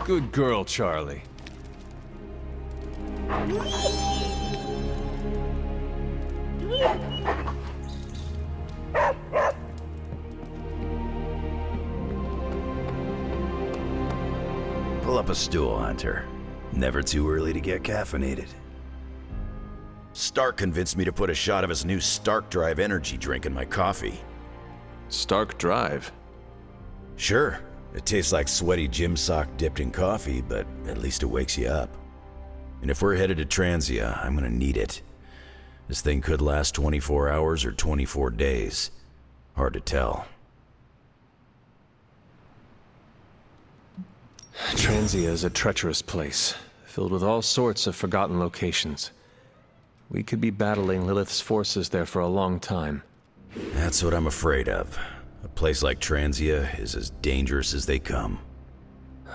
Good girl, Charlie. Pull up a stool, Hunter. Never too early to get caffeinated. Stark convinced me to put a shot of his new Stark Drive energy drink in my coffee. Stark Drive? Sure. It tastes like sweaty gym sock dipped in coffee, but at least it wakes you up. And if we're headed to Transia, I'm gonna need it. This thing could last 24 hours or 24 days. Hard to tell. Transia is a treacherous place, filled with all sorts of forgotten locations. We could be battling Lilith's forces there for a long time. That's what I'm afraid of. A place like Transia is as dangerous as they come.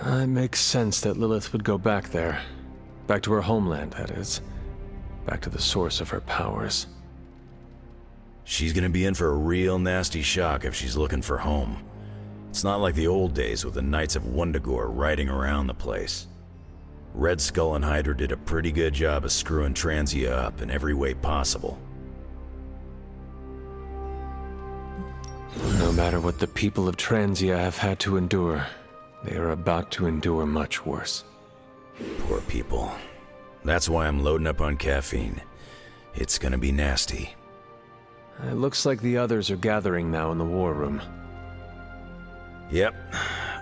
It makes sense that Lilith would go back there. Back to her homeland, that is. Back to the source of her powers. She's gonna be in for a real nasty shock if she's looking for home. It's not like the old days with the Knights of Wundagore riding around the place. Red Skull and Hydra did a pretty good job of screwing Transia up in every way possible. No matter what the people of Transia have had to endure, they are about to endure much worse. Poor people. That's why I'm loading up on caffeine. It's gonna be nasty. It looks like the others are gathering now in the war room. Yep,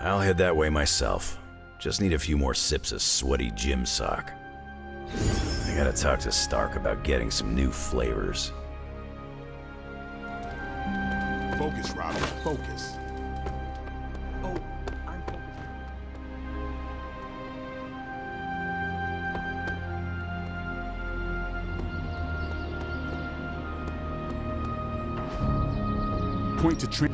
I'll head that way myself. Just need a few more sips of sweaty gym sock. I gotta talk to Stark about getting some new flavors. Focus, Robin, focus. Oh, I'm focused. Point to train.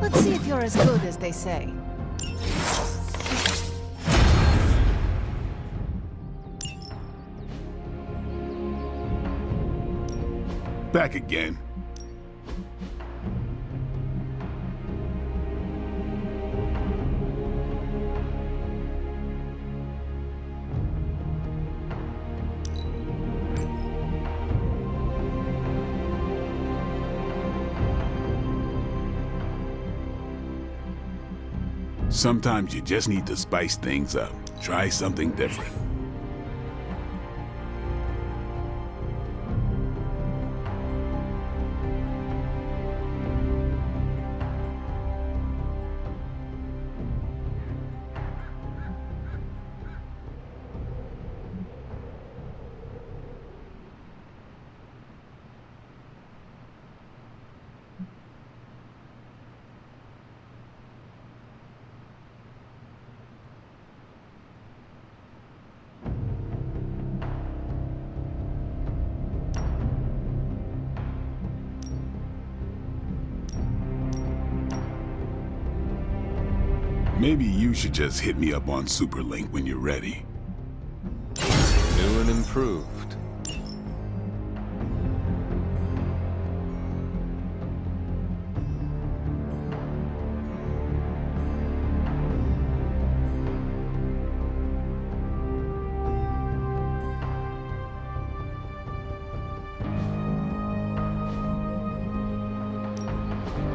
Let's see if you're as good as they say. Back again. Sometimes you just need to spice things up. Try something different. Maybe you should just hit me up on Superlink when you're ready. New and improved.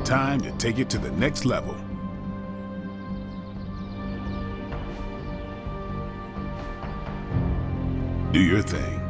Time to take it to the next level. Do your thing.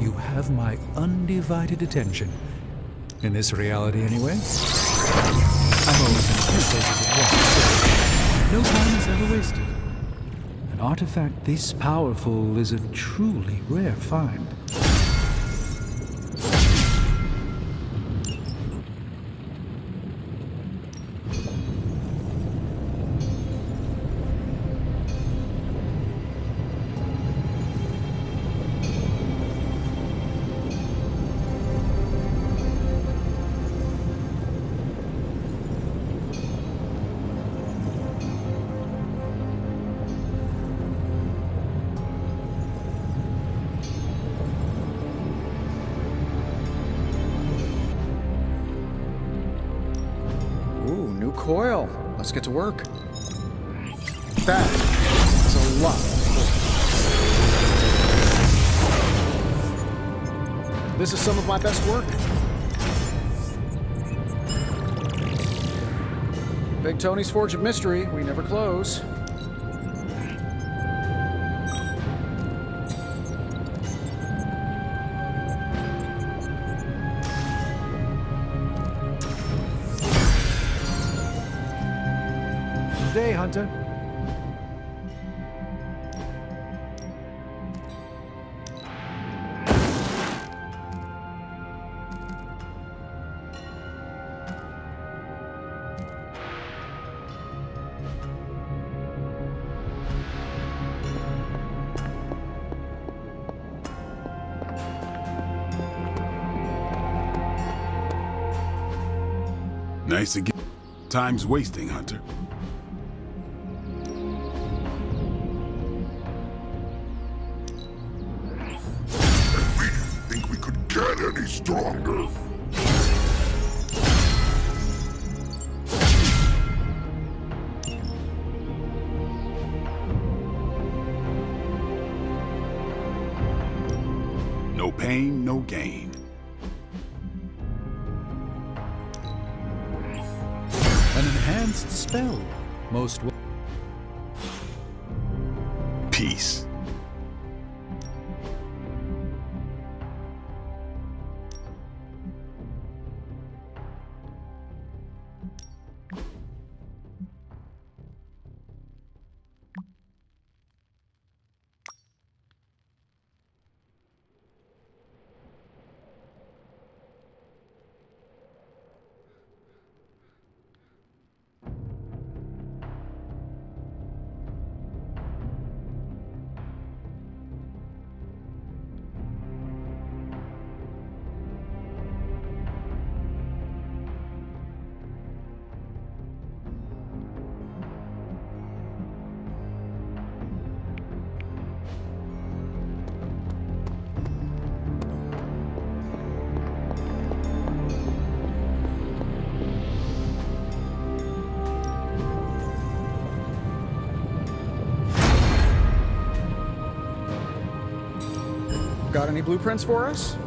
You have my undivided attention. In this reality, anyway. I'm always in two places at once, so no time is ever wasted. An artifact this powerful is a truly rare find. Ooh, new coil. Let's get to work. That is a lot. This is some of my best work. Big Tony's Forge of Mystery. We never close. Good day, Hunter. Nice again. Time's wasting, Hunter. Think we could get any stronger? No pain, no gain. advanced spell. Most Peace. Got any blueprints for us?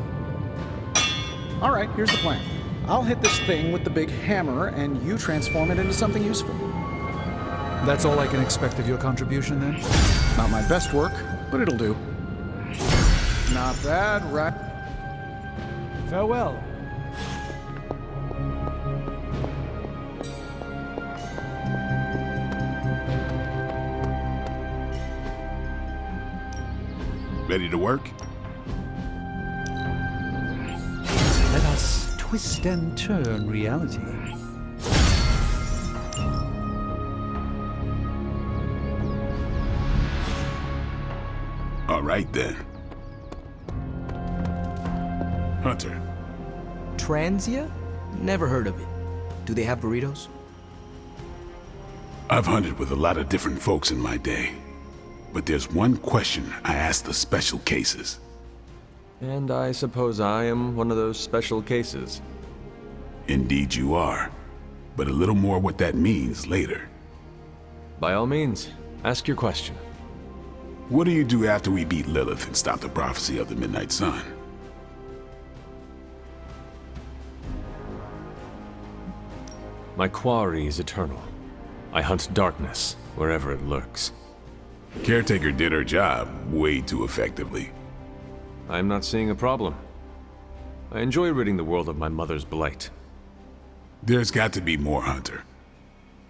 All right, here's the plan. I'll hit this thing with the big hammer, and you transform it into something useful. That's all I can expect of your contribution, then? Not my best work, but it'll do. Not bad, right? Farewell. Ready to work? Let us twist and turn reality. All right then. Hunter, Transia? Never heard of it. Do they have burritos? I've hunted with a lot of different folks in my day. But there's one question I ask the special cases. And I suppose I am one of those special cases. Indeed you are. But a little more what that means later. By all means, ask your question. What do you do after we beat Lilith and stop the prophecy of the Midnight Sun? My quarry is eternal. I hunt darkness wherever it lurks. Caretaker did her job way too effectively. I'm not seeing a problem. I enjoy ridding the world of my mother's blight. There's got to be more, Hunter.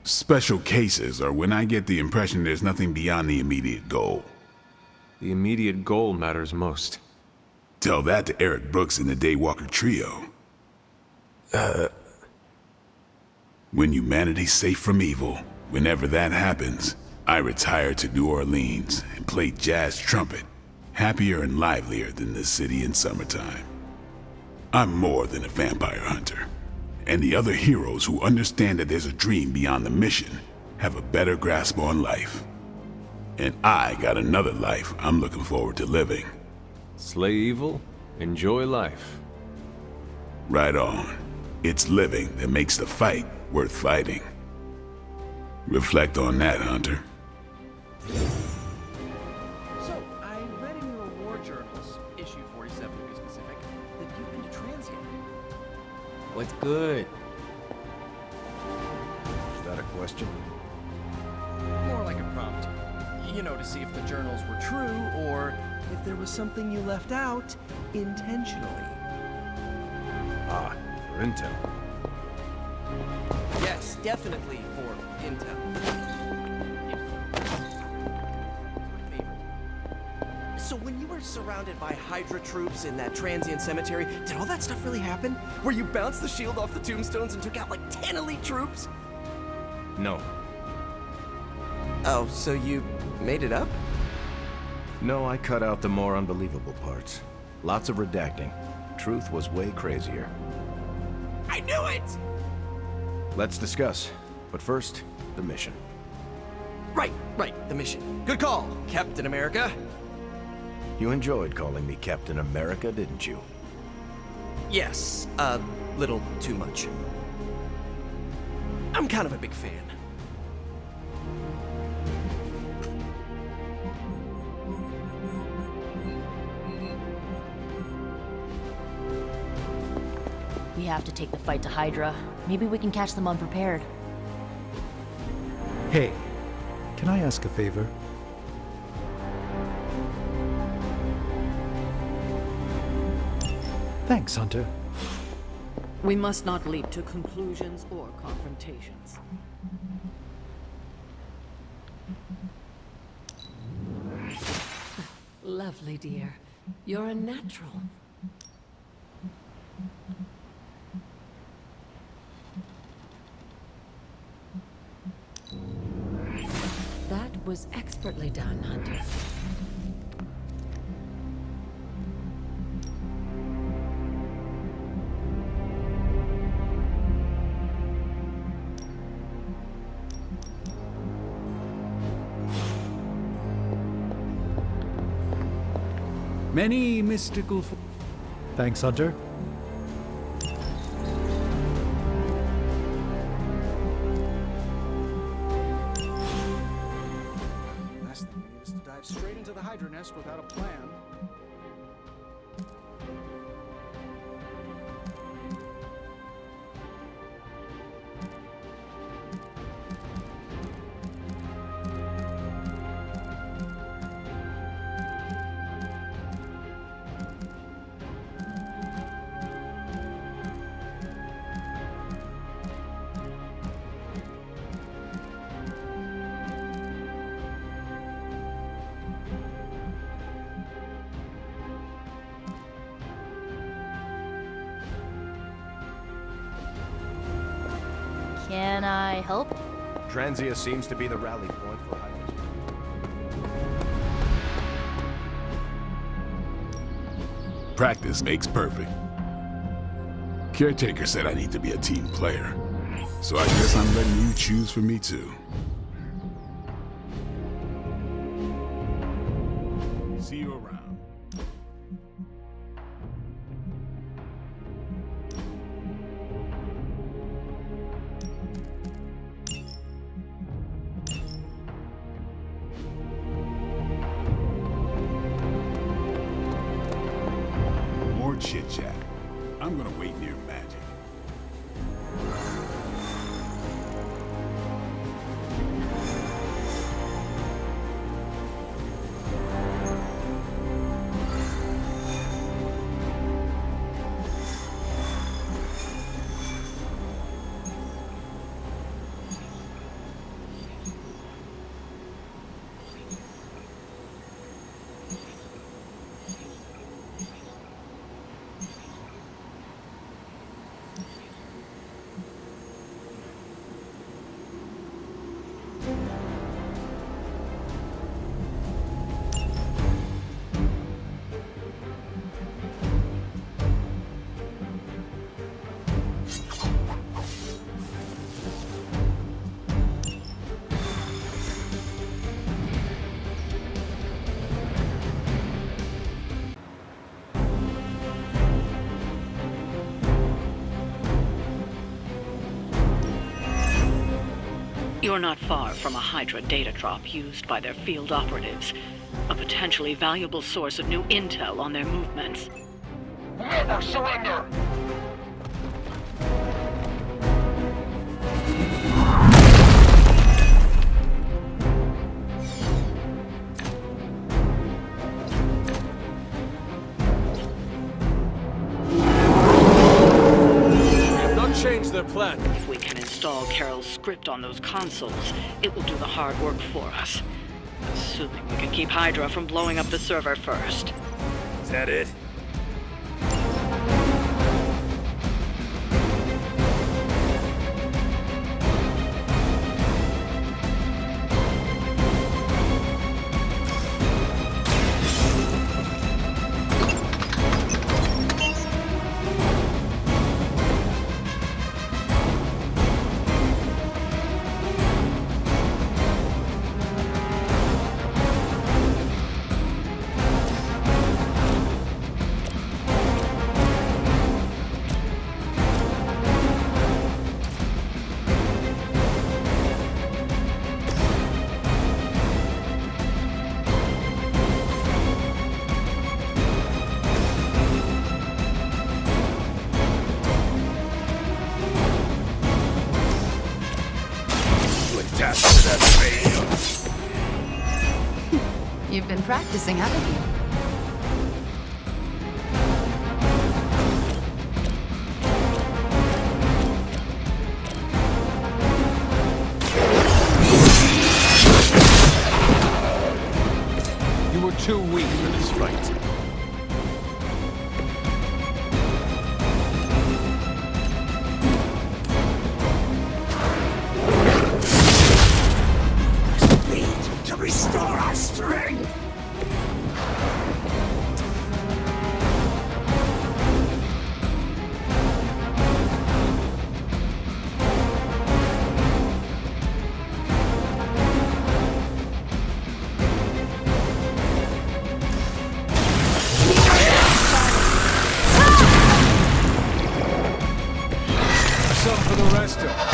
Special cases are when I get the impression there's nothing beyond the immediate goal. The immediate goal matters most. Tell that to Eric Brooks and the Daywalker Trio. When humanity's safe from evil, whenever that happens, I retire to New Orleans and play jazz trumpet, happier and livelier than this city in summertime. I'm more than a vampire hunter, and the other heroes who understand that there's a dream beyond the mission have a better grasp on life. And I got another life I'm looking forward to living. Slay evil, enjoy life. Right on. It's living that makes the fight worth fighting. Reflect on that, Hunter. So, I read in your war journals, issue 47 to be specific, that you've been to Transia. What's good? Is that a question? More like a prompt. You know, to see if the journals were true, or if there was something you left out intentionally. Ah, for intel. Yes, definitely for intel. So when you were surrounded by Hydra troops in that transient cemetery, did all that stuff really happen? Where you bounced the shield off the tombstones and took out like 10 elite troops? No. Oh, so you made it up? No, I cut out the more unbelievable parts. Lots of redacting. Truth was way crazier. I knew it! Let's discuss. But first, the mission. Right, the mission. Good call, Captain America. You enjoyed calling me Captain America, didn't you? Yes, a little too much. I'm kind of a big fan. We have to take the fight to Hydra. Maybe we can catch them unprepared. Hey, can I ask a favor? Thanks, Hunter. We must not leap to conclusions or confrontations. Lovely, dear. You're a natural. That was expertly done, Hunter. Many mystical... Thanks, Hunter. Last thing we need is to dive straight into the Hydra nest without a plan. Can I help? Transia seems to be the rally point for Hydra. Practice makes perfect. Caretaker said I need to be a team player, so I guess I'm letting you choose for me too. See you around. More chit-chat. I'm gonna wait near Magic. You're not far from a Hydra data drop used by their field operatives. A potentially valuable source of new intel on their movements. Never surrender! Change their plan. If we can install Carol's script on those consoles, it will do the hard work for us. Assuming we can keep Hydra from blowing up the server first. Is that it? You've been practicing, haven't you? You were too weak for this fight. To restore our strength! Some for the rest of us.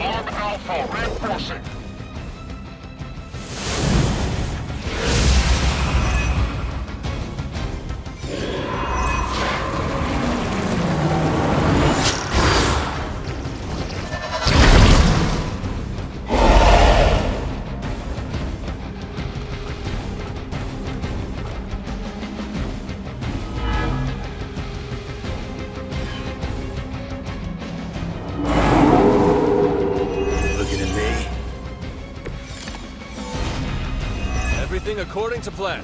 Arm Alpha reinforcing. Everything according to plan.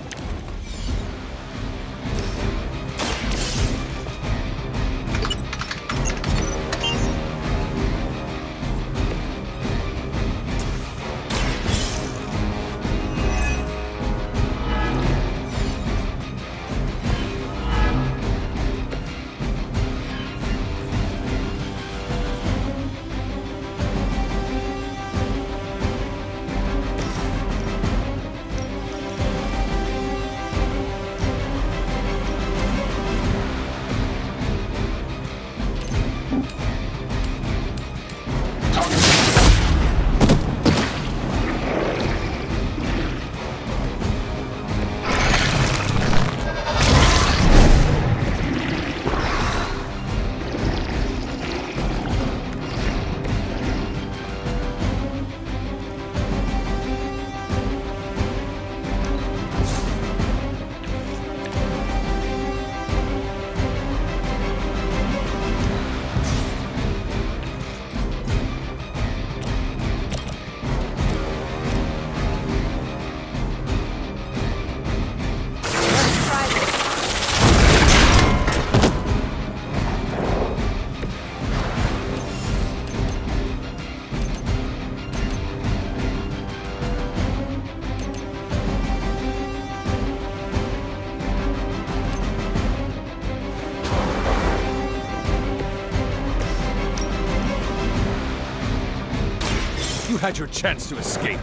You had your chance to escape.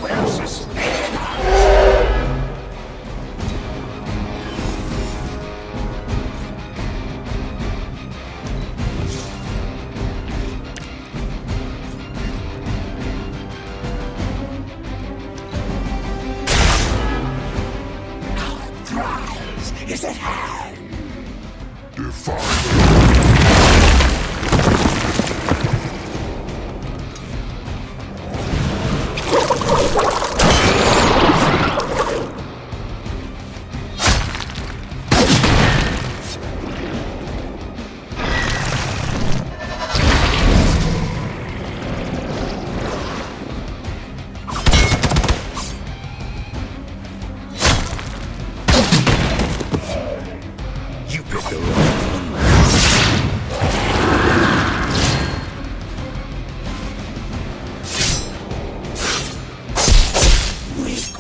Where's this? Our prize is at hand. Define.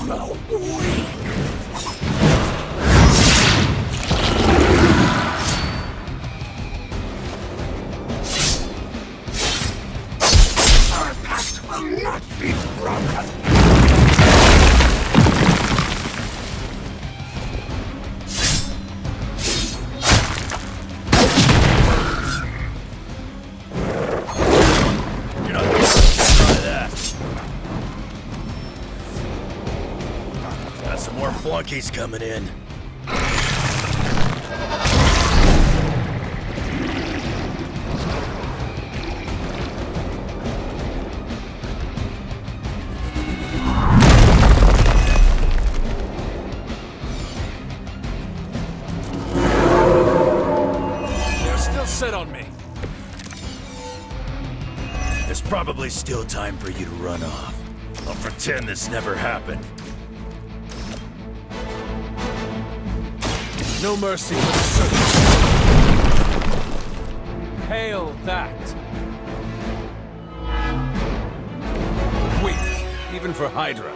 grow weak. Our pact will not be broken. Flunkies coming in. They're still set on me. There's probably still time for you to run off. I'll pretend this never happened. No mercy for the servants. Hail that! Weak, even for Hydra.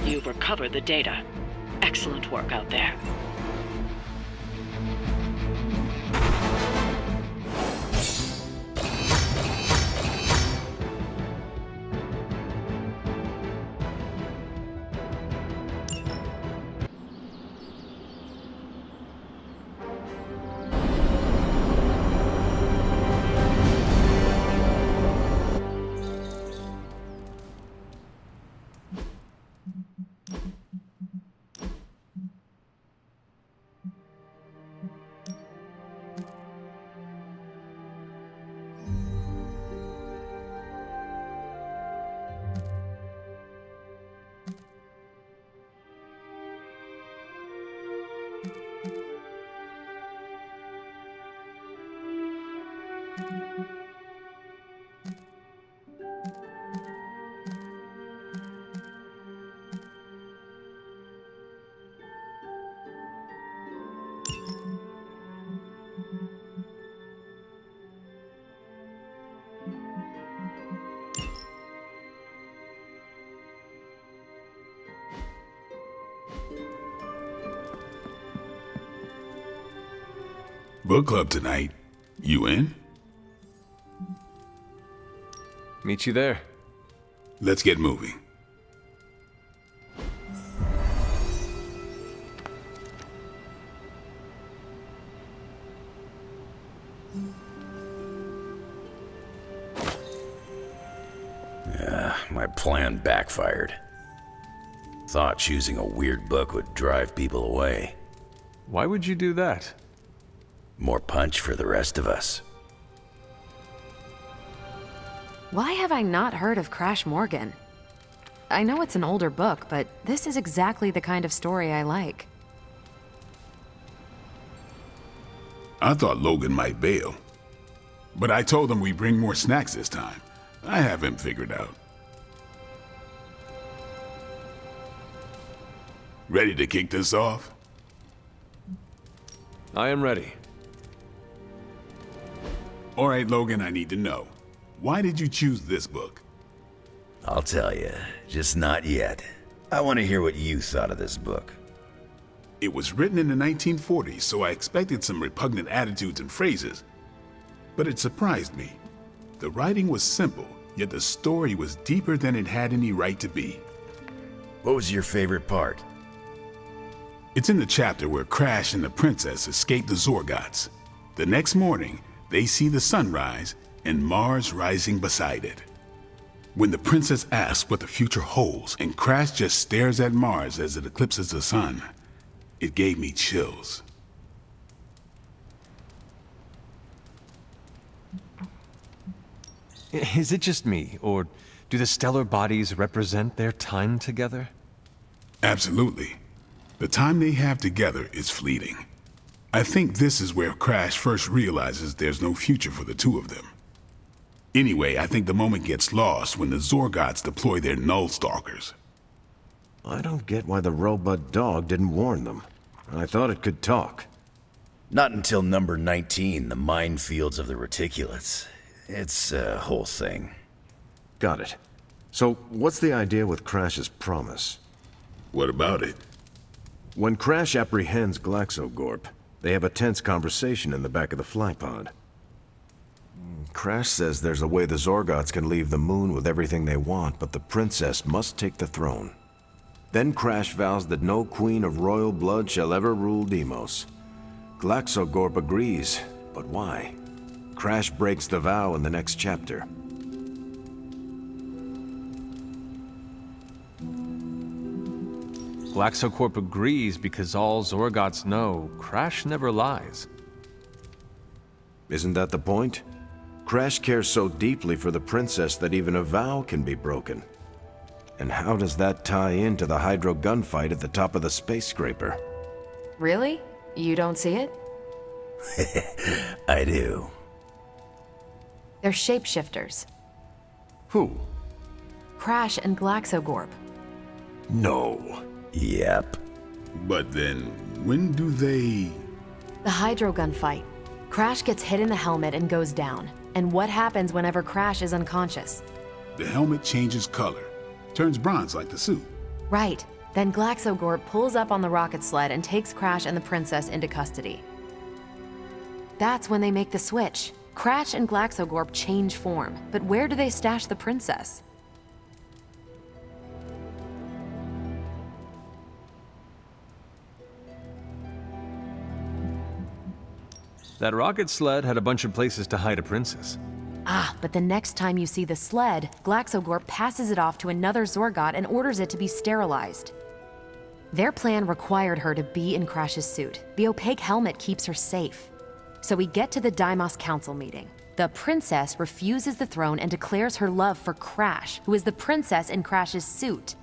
You've recovered the data. Excellent work out there. Book club tonight. You in? Meet you there. Let's get moving. My plan backfired. Thought choosing a weird book would drive people away. Why would you do that? More punch for the rest of us. Why have I not heard of Crash Morgan? I know it's an older book, but this is exactly the kind of story I like. I thought Logan might bail. But I told him we'd bring more snacks this time. I have him figured out. Ready to kick this off? I am ready. All right, Logan, I need to know. Why did you choose this book? I'll tell you, just not yet. I want to hear what you thought of this book. It was written in the 1940s, so I expected some repugnant attitudes and phrases. But it surprised me. The writing was simple, yet the story was deeper than it had any right to be. What was your favorite part? It's in the chapter where Crash and the princess escape the Zorgots. The next morning, they see the sun rise and Mars rising beside it. When the princess asks what the future holds and Crash just stares at Mars as it eclipses the sun, it gave me chills. Is it just me, or do the stellar bodies represent their time together? Absolutely. The time they have together is fleeting. I think this is where Crash first realizes there's no future for the two of them. Anyway, I think the moment gets lost when the Zorgots deploy their Null Stalkers. I don't get why the robot dog didn't warn them. I thought it could talk. Not until number 19, the minefields of the reticulates. It's a whole thing. Got it. So, what's the idea with Crash's promise? What about it? When Crash apprehends Glaxogorp, they have a tense conversation in the back of the flypod. Crash says there's a way the Zorgots can leave the moon with everything they want, but the princess must take the throne. Then Crash vows that no queen of royal blood shall ever rule Deimos. Glaxogorp agrees, but why? Crash breaks the vow in the next chapter. Glaxocorp agrees because all Zorgots know Crash never lies. Isn't that the point? Crash cares so deeply for the princess that even a vow can be broken. And how does that tie into the Hydro gunfight at the top of the space scraper? Really? You don't see it? I do. They're shapeshifters. Who? Crash and Glaxogorp. No. Yep. But then, when do they... The Hydro gunfight. Crash gets hit in the helmet and goes down. And what happens whenever Crash is unconscious? The helmet changes color. Turns bronze like the suit. Right. Then Glaxogorp pulls up on the rocket sled and takes Crash and the princess into custody. That's when they make the switch. Crash and Glaxogorp change form, but where do they stash the princess? That rocket sled had a bunch of places to hide a princess. Ah, but the next time you see the sled, Glaxogorp passes it off to another Zorgot and orders it to be sterilized. Their plan required her to be in Crash's suit. The opaque helmet keeps her safe. So we get to the Deimos Council meeting. The princess refuses the throne and declares her love for Crash, who is the princess in Crash's suit.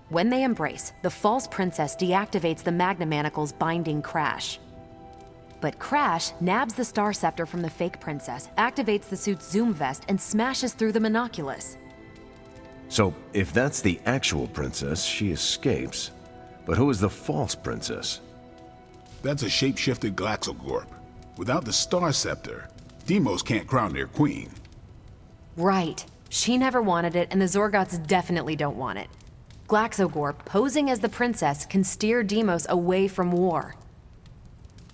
When they embrace, the false princess deactivates the Magna Manacles binding Crash. But Crash nabs the Star Scepter from the fake princess, activates the suit's zoom vest, and smashes through the monoculus. So, if that's the actual princess, she escapes. But who is the false princess? That's a shape-shifted Glaxogorp. Without the Star Scepter, Deimos can't crown their queen. Right. She never wanted it, and the Zorgots definitely don't want it. Glaxogorp, posing as the princess, can steer Deimos away from war.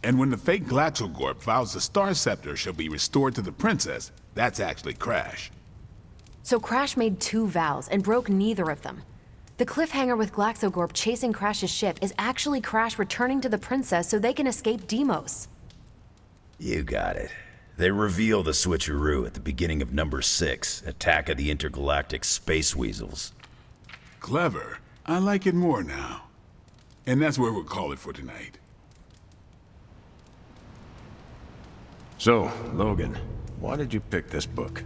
And when the fake Glaxogorp vows the Star Scepter shall be restored to the princess, that's actually Crash. So Crash made 2 vows and broke neither of them. The cliffhanger with Glaxogorp chasing Crash's ship is actually Crash returning to the princess so they can escape Deimos. You got it. They reveal the switcheroo at the beginning of number 6, Attack of the Intergalactic Space Weasels. Clever. I like it more now. And that's where we'll call it for tonight. So, Logan, why did you pick this book?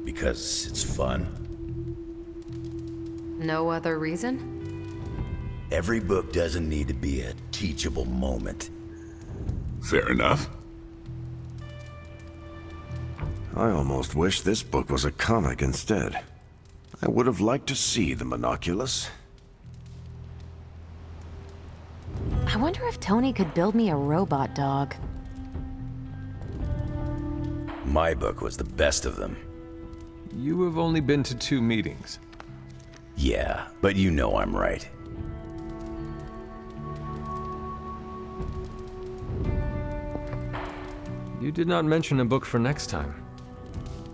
Because it's fun. No other reason? Every book doesn't need to be a teachable moment. Fair enough. I almost wish this book was a comic instead. I would have liked to see the monoculus. I wonder if Tony could build me a robot dog. My book was the best of them. You have only been to 2 meetings. Yeah, but you know I'm right. You did not mention a book for next time.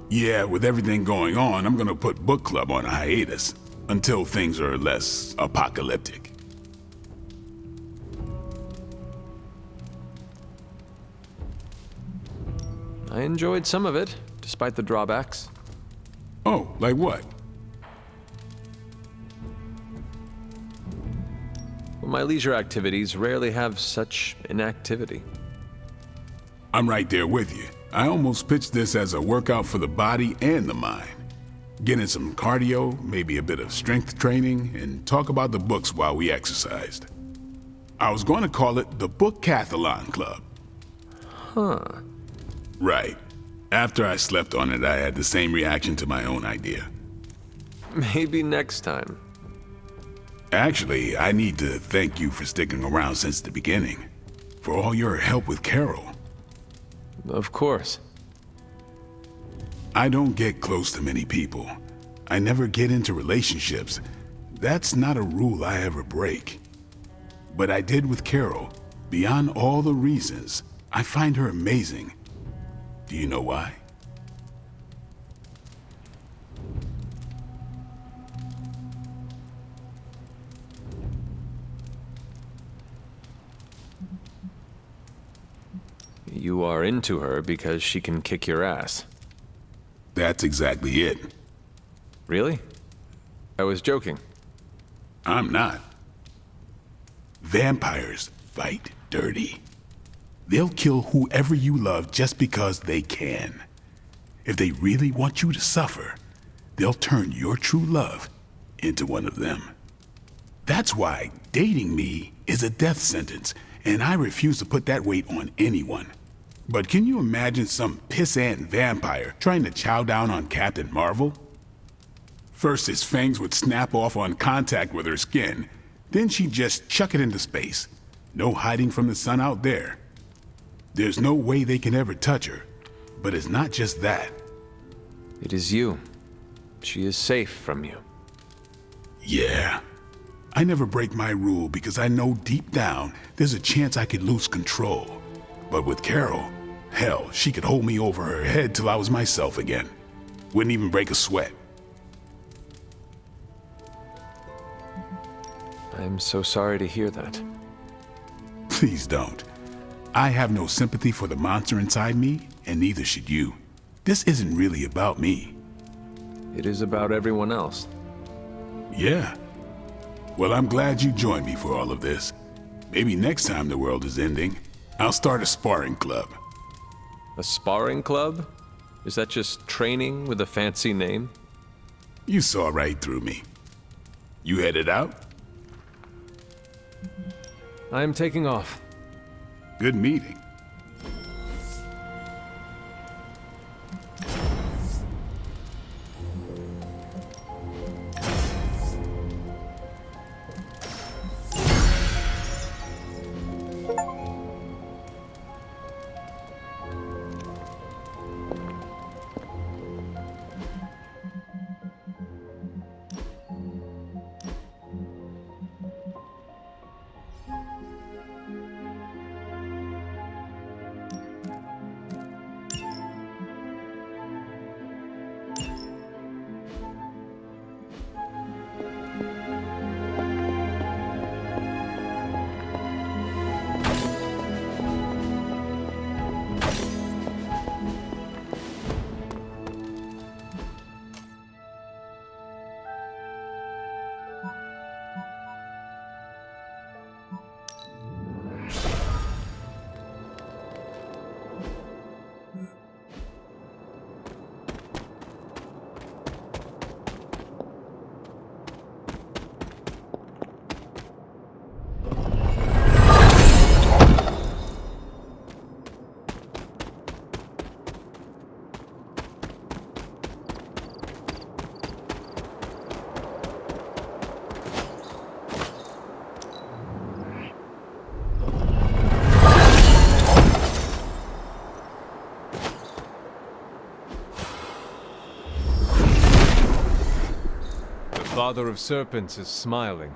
Yeah, with everything going on, I'm gonna put book club on a hiatus until things are less apocalyptic. I enjoyed some of it, despite the drawbacks. Oh, like what? Well, my leisure activities rarely have such inactivity. I'm right there with you. I almost pitched this as a workout for the body and the mind. Get in some cardio, maybe a bit of strength training, and talk about the books while we exercised. I was going to call it the Book-cathlon Club. Huh. Right. After I slept on it, I had the same reaction to my own idea. Maybe next time. Actually, I need to thank you for sticking around since the beginning. for all your help with Carol. Of course. I don't get close to many people. I never get into relationships. That's not a rule I ever break. But I did with Carol. Beyond all the reasons, I find her amazing. Do you know why? You are into her because she can kick your ass. That's exactly it. Really? I was joking. I'm not. Vampires fight dirty. They'll kill whoever you love just because they can. If they really want you to suffer, they'll turn your true love into one of them. That's why dating me is a death sentence, and I refuse to put that weight on anyone. But can you imagine some pissant vampire trying to chow down on Captain Marvel? First, his fangs would snap off on contact with her skin. Then she'd just chuck it into space. No hiding from the sun out there. There's no way they can ever touch her. But it's not just that. It is you. She is safe from you. Yeah. I never break my rule because I know deep down there's a chance I could lose control. But with Carol, hell, she could hold me over her head till I was myself again. Wouldn't even break a sweat. I'm so sorry to hear that. Please don't. I have no sympathy for the monster inside me, and neither should you. This isn't really about me. It is about everyone else. Yeah. Well, I'm glad you joined me for all of this. Maybe next time the world is ending, I'll start a sparring club. A sparring club? Is that just training with a fancy name? You saw right through me. You headed out? I'm taking off. Good meeting. Father of Serpents is smiling.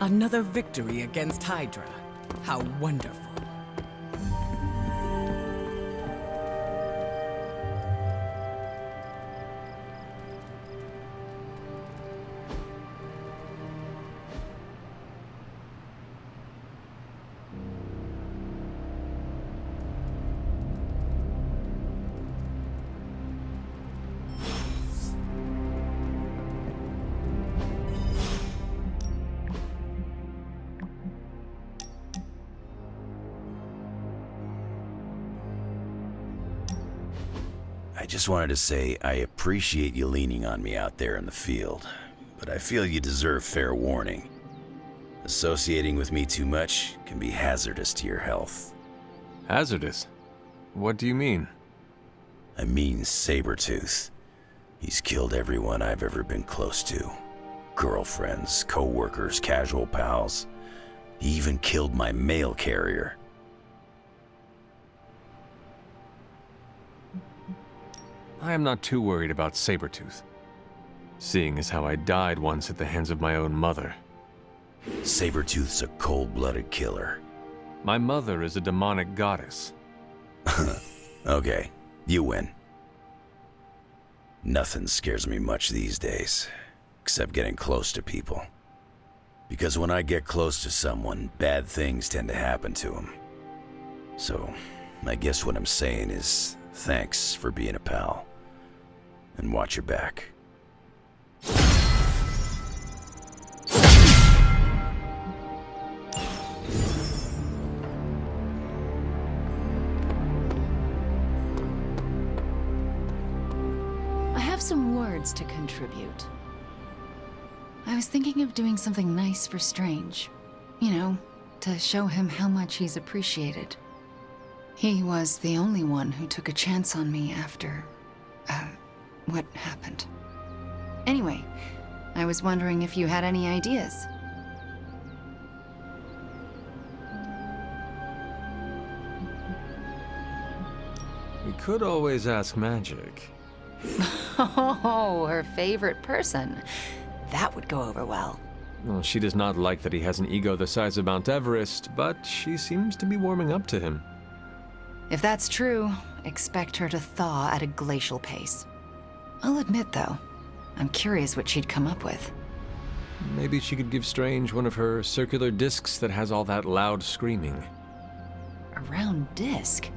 Another victory against Hydra. How wonderful. I just wanted to say I appreciate you leaning on me out there in the field, but I feel you deserve fair warning. Associating with me too much can be hazardous to your health. Hazardous? What do you mean? I mean Sabretooth. He's killed everyone I've ever been close to. Girlfriends, co-workers, casual pals. He even killed my mail carrier. I am not too worried about Sabretooth, seeing as how I died once at the hands of my own mother. Sabretooth's a cold-blooded killer. My mother is a demonic goddess. Okay, you win. Nothing scares me much these days, except getting close to people. Because when I get close to someone, bad things tend to happen to them. So, I guess what I'm saying is, thanks for being a pal. And watch your back. I have some words to contribute. I was thinking of doing something nice for Strange. You know, to show him how much he's appreciated. He was the only one who took a chance on me after, what happened. Anyway, I was wondering if you had any ideas. We could always ask Magic. Oh, her favorite person. That would go over well. Well, she does not like that he has an ego the size of Mount Everest, but she seems to be warming up to him. If that's true, expect her to thaw at a glacial pace. I'll admit, though, I'm curious what she'd come up with. Maybe she could give Strange one of her circular discs that has all that loud screaming. A round disc?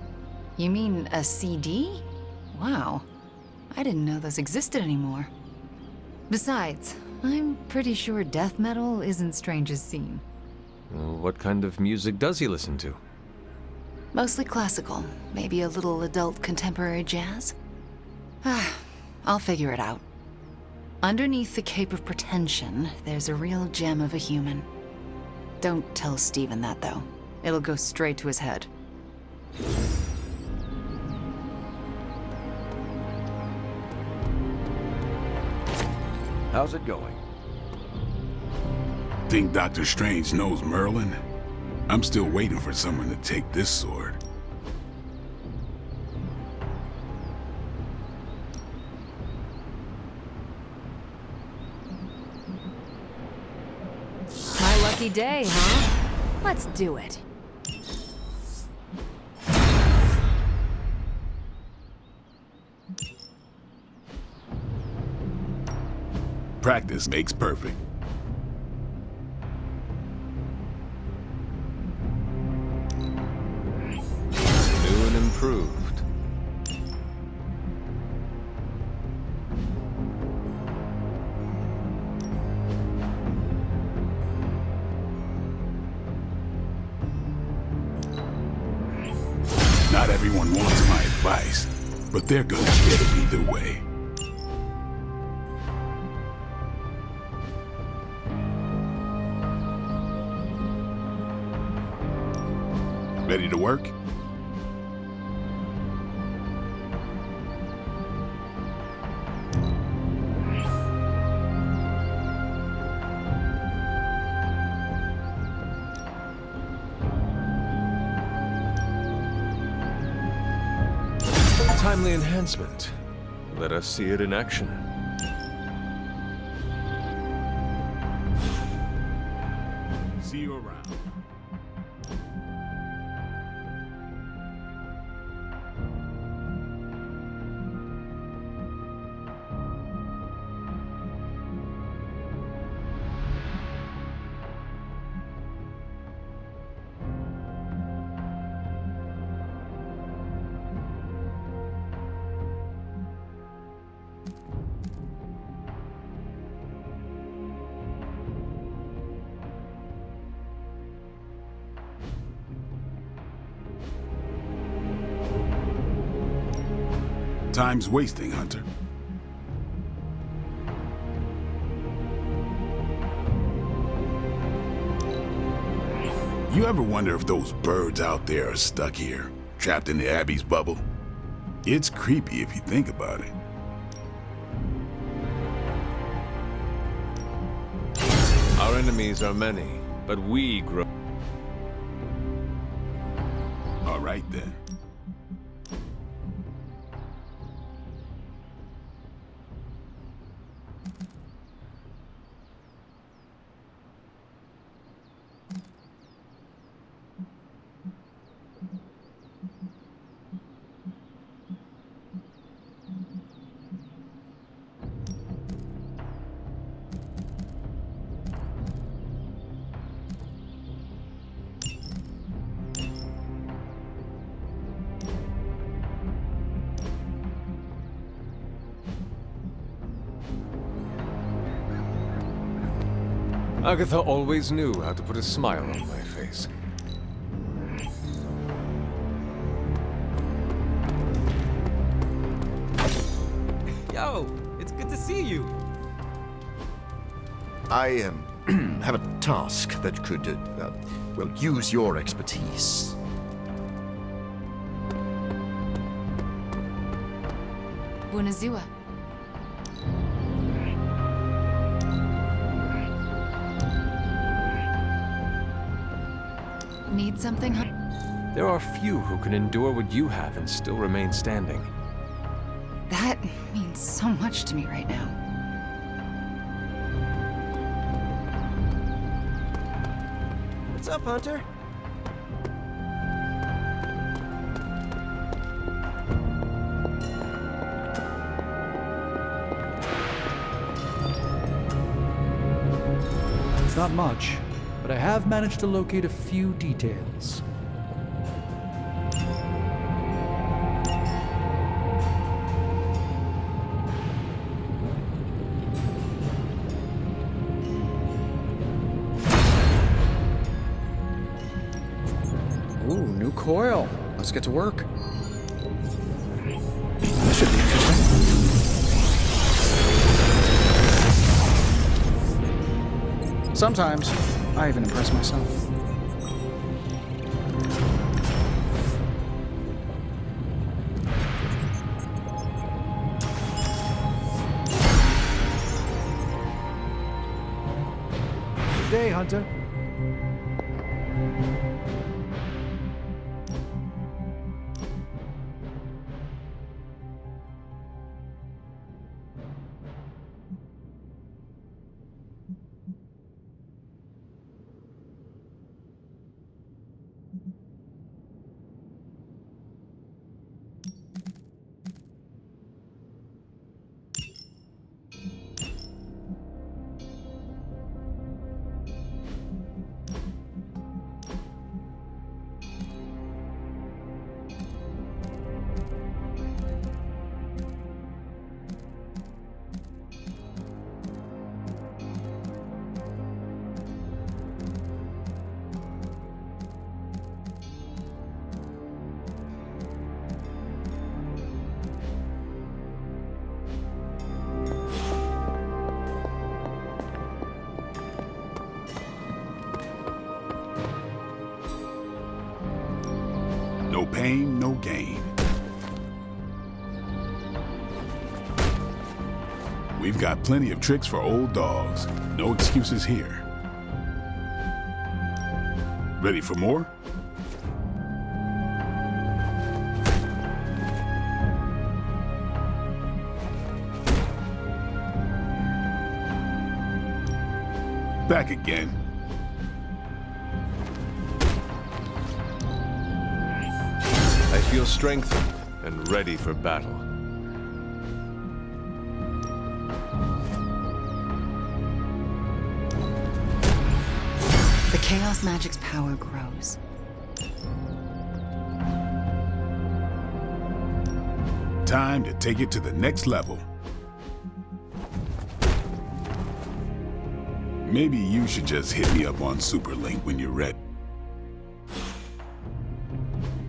You mean a CD? Wow. I didn't know those existed anymore. Besides, I'm pretty sure death metal isn't Strange's scene. What kind of music does he listen to? Mostly classical, maybe a little adult contemporary jazz. I'll figure it out. Underneath the cape of pretension, there's a real gem of a human. Don't tell Steven that, though. It'll go straight to his head. How's it going? Think Dr. Strange knows Merlin? I'm still waiting for someone to take this sword. My lucky day, huh? Let's do it. Practice makes perfect. New and improved. Not everyone wants my advice, but they're gonna get it either way. Ready to work? Timely enhancement. Let us see it in action. See you around. Time's wasting, Hunter. You ever wonder if those birds out there are stuck here, trapped in the Abbey's bubble? It's creepy if you think about it. Our enemies are many, but we grow. All right, then. Agatha always knew how to put a smile on my face. Yo, it's good to see you. I have a task that could, well, use your expertise. Bunazua. Need something, huh? There are few who can endure what you have and still remain standing. That means so much to me right now. What's up, Hunter? It's not much, but I have managed to locate a few details. Ooh, new coil. Let's get to work. This should be interesting. Sometimes, I even impress myself. Good day, Hunter. No pain, no gain. We've got plenty of tricks for old dogs. No excuses here. Ready for more? Back again. I feel strengthened and ready for battle. The Chaos Magic's power grows. Time to take it to the next level. Maybe you should just hit me up on Superlink when you're ready.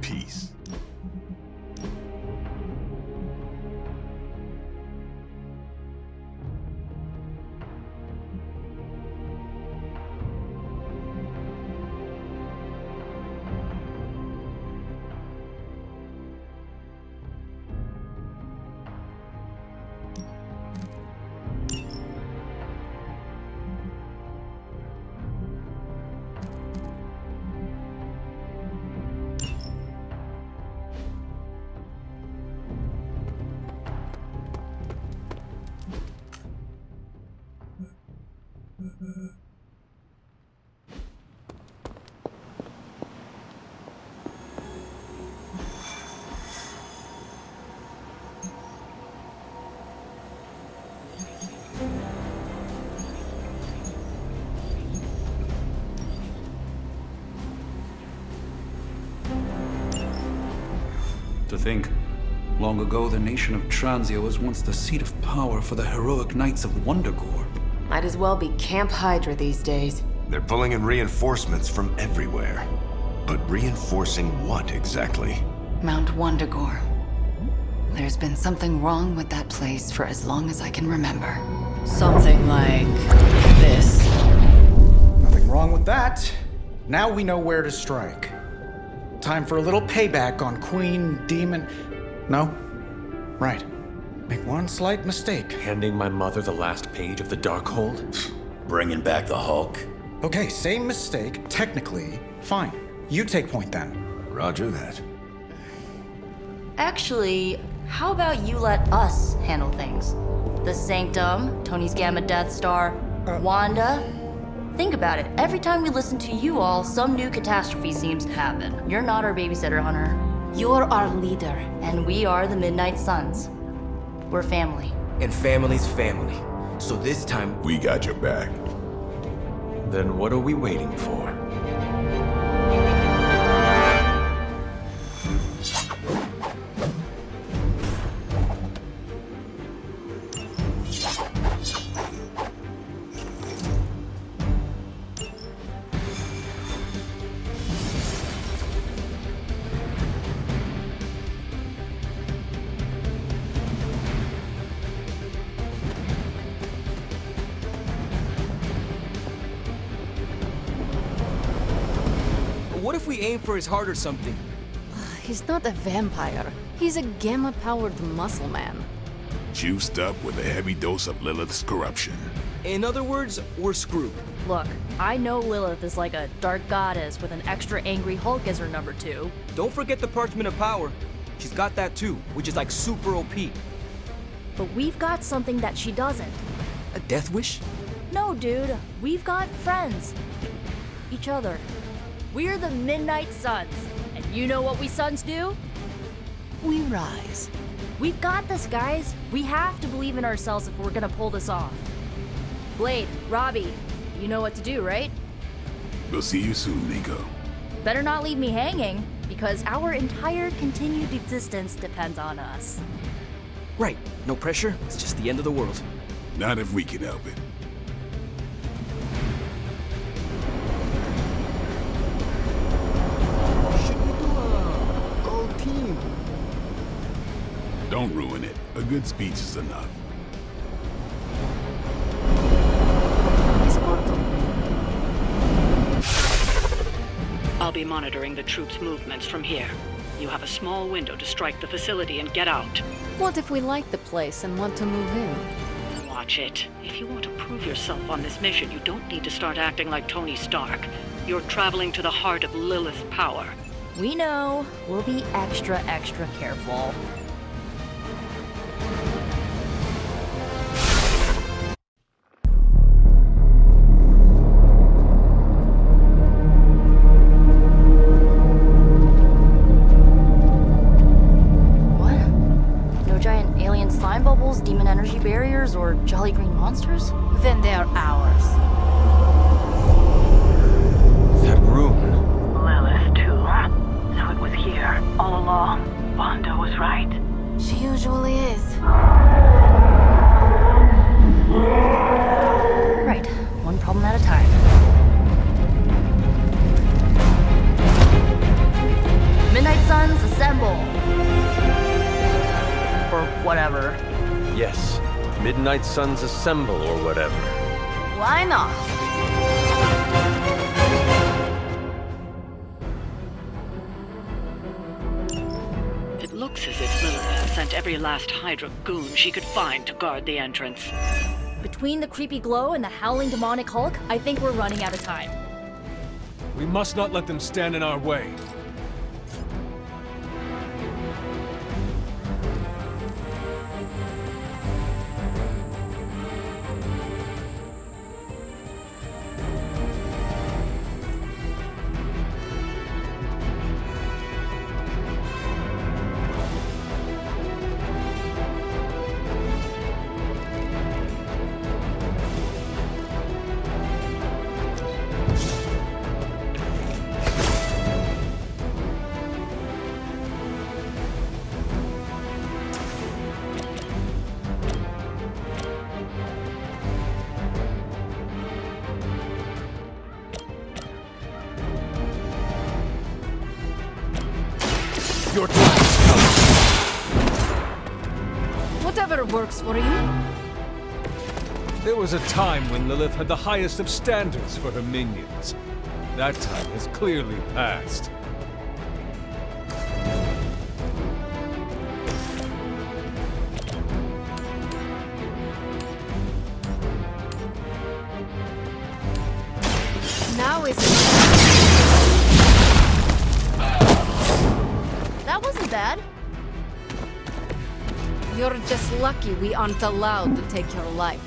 Peace. To think, long ago the nation of Transia was once the seat of power for the heroic knights of Wundagore. Might as well be Camp Hydra these days. They're pulling in reinforcements from everywhere. But reinforcing what exactly? Mount Wundagore. There's been something wrong with that place for as long as I can remember. Something like this. Nothing wrong with that. Now we know where to strike. Time for a little payback on Queen Demon. No? Right. Make one slight mistake. Handing my mother the last page of the Darkhold? Bringing back the Hulk. Okay, same mistake. Technically, fine. You take point then. Roger that. Actually, how about you let us handle things? The Sanctum, Tony's Gamma Death Star, Wanda. Think about it. Every time we listen to you all, some new catastrophe seems to happen. You're not our babysitter, Hunter. You're our leader, and we are the Midnight Suns. We're family. And family's family. So this time... We got your back. Then what are we waiting for? What if we aim for his heart or something? He's not a vampire. He's a gamma-powered muscle man. Juiced up with a heavy dose of Lilith's corruption. In other words, we're screwed. Look, I know Lilith is like a dark goddess with an extra angry Hulk as her number 2. Don't forget the Parchment of Power. She's got that too, which is like super OP. But we've got something that she doesn't. A death wish? No, dude. We've got friends. Each other. We're the Midnight Suns. And you know what we Suns do? We rise. We've got this, guys. We have to believe in ourselves if we're gonna pull this off. Blade, Robbie, you know what to do, right? We'll see you soon, Nico. Better not leave me hanging, because our entire continued existence depends on us. Right. No pressure. It's just the end of the world. Not if we can help it. Don't ruin it. A good speech is enough. I'll be monitoring the troops' movements from here. You have a small window to strike the facility and get out. What if we like the place and want to move in? Watch it. If you want to prove yourself on this mission, you don't need to start acting like Tony Stark. You're traveling to the heart of Lilith's power. We know. We'll be extra careful. Demon energy barriers or jolly green monsters? Then they are ours. That room. Lilith, too. So it was here, all along. Wanda was right. She usually is. Right. One problem at a time. Midnight Suns, assemble! Or whatever. Yes. Midnight Suns assemble or whatever. Why not? It looks as if Lilith has sent every last Hydra goon she could find to guard the entrance. Between the creepy glow and the howling demonic Hulk, I think we're running out of time. We must not let them stand in our way. your blast! Whatever works for you. There was a time when Lilith had the highest of standards for her minions. That time has clearly passed. Now is That wasn't bad. You're just lucky we aren't allowed to take your life.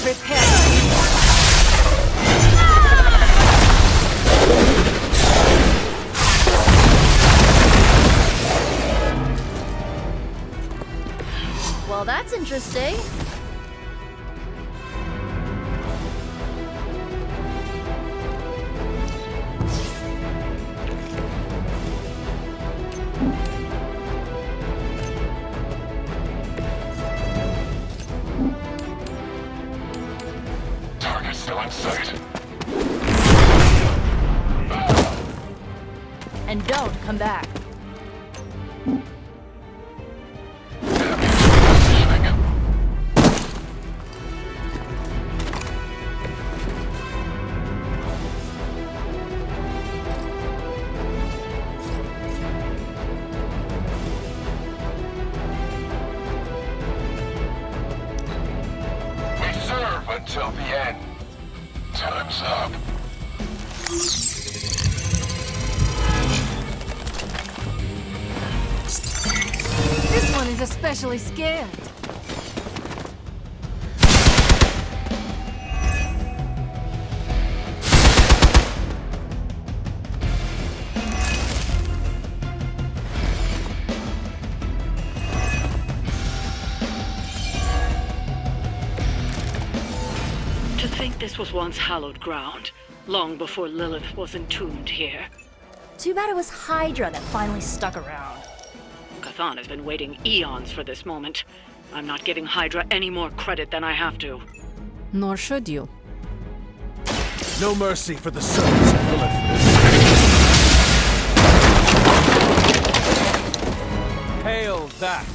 Prepare. Well, that's interesting. Target still in sight. And don't come back. We serve until the end. Time's up. This one is especially scared. To think this was once hallowed ground, long before Lilith was entombed here. Too bad it was Hydra that finally stuck around. Chthon has been waiting eons for this moment. I'm not giving Hydra any more credit than I have to. Nor should you. No mercy for the servants of Lilith. Hail that!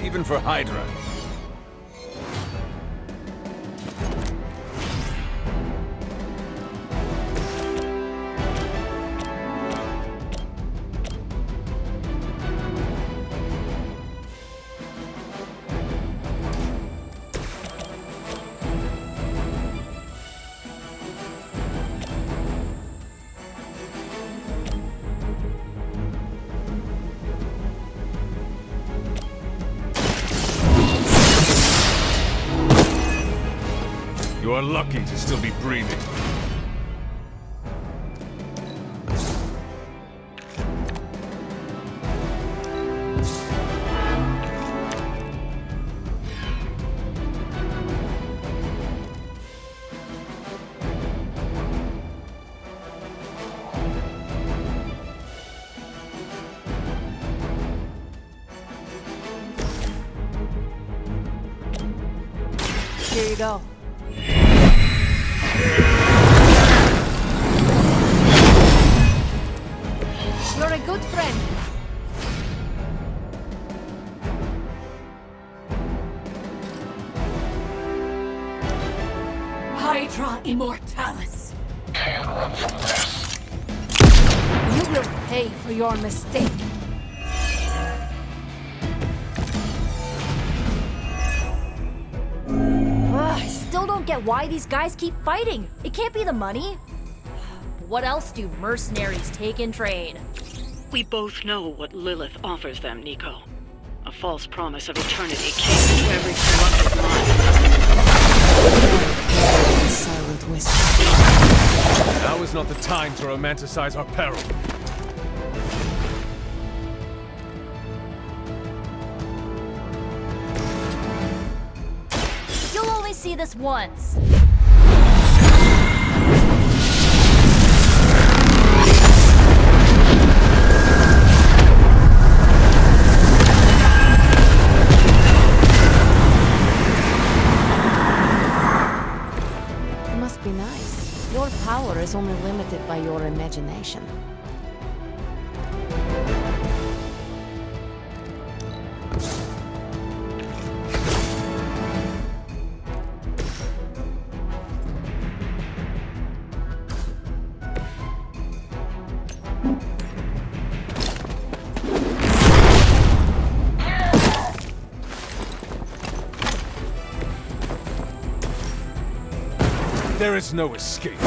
Even for Hydra. You are lucky to still be breathing. Here you go. are a good friend. Hydra Immortalis. Can't run from this. You will pay for your mistake. I still don't get why these guys keep fighting. It can't be the money. What else do mercenaries take in trade? We both know what Lilith offers them, Nico. A false promise of eternity came into every corrupted mind. Silent whisper. Now is not the time to romanticize our peril. You'll only see this once. It must be nice. Your power is only limited by your imagination. There is no escape. I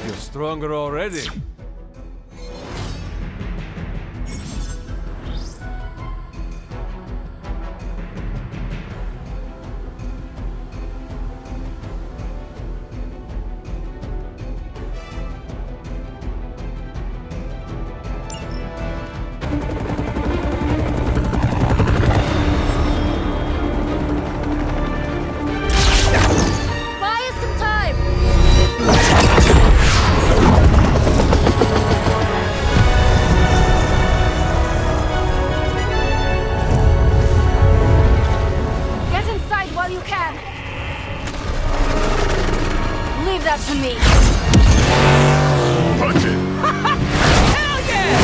feel stronger already. Buy us some time! Get inside while you can. Leave that to me. Punch it! Hell yeah!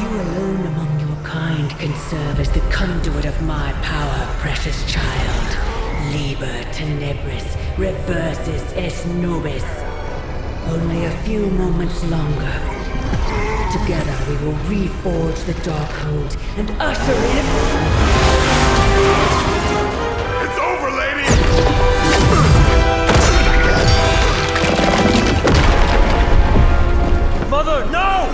You alone among your kind can serve as the conduit of my power, precious child. Liber tenebris reversus es nobis. Only a few moments longer. Together we will reforge the Darkhold and usher in... It's over, lady! Mother, no!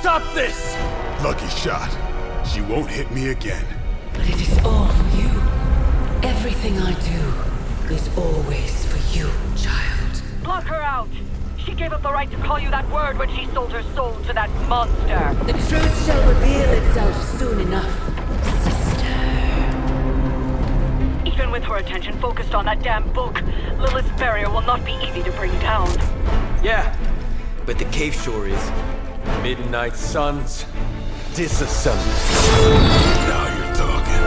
Stop this! Lucky shot. She won't hit me again. But it is all for you. Everything I do is always for you, child. Block her out! She gave up the right to call you that word when she sold her soul to that monster. The truth shall reveal itself soon enough, sister. Even with her attention focused on that damn book, Lilith's barrier will not be easy to bring down. Yeah, but the cave shore is. Midnight suns, disassemble. Now you're talking.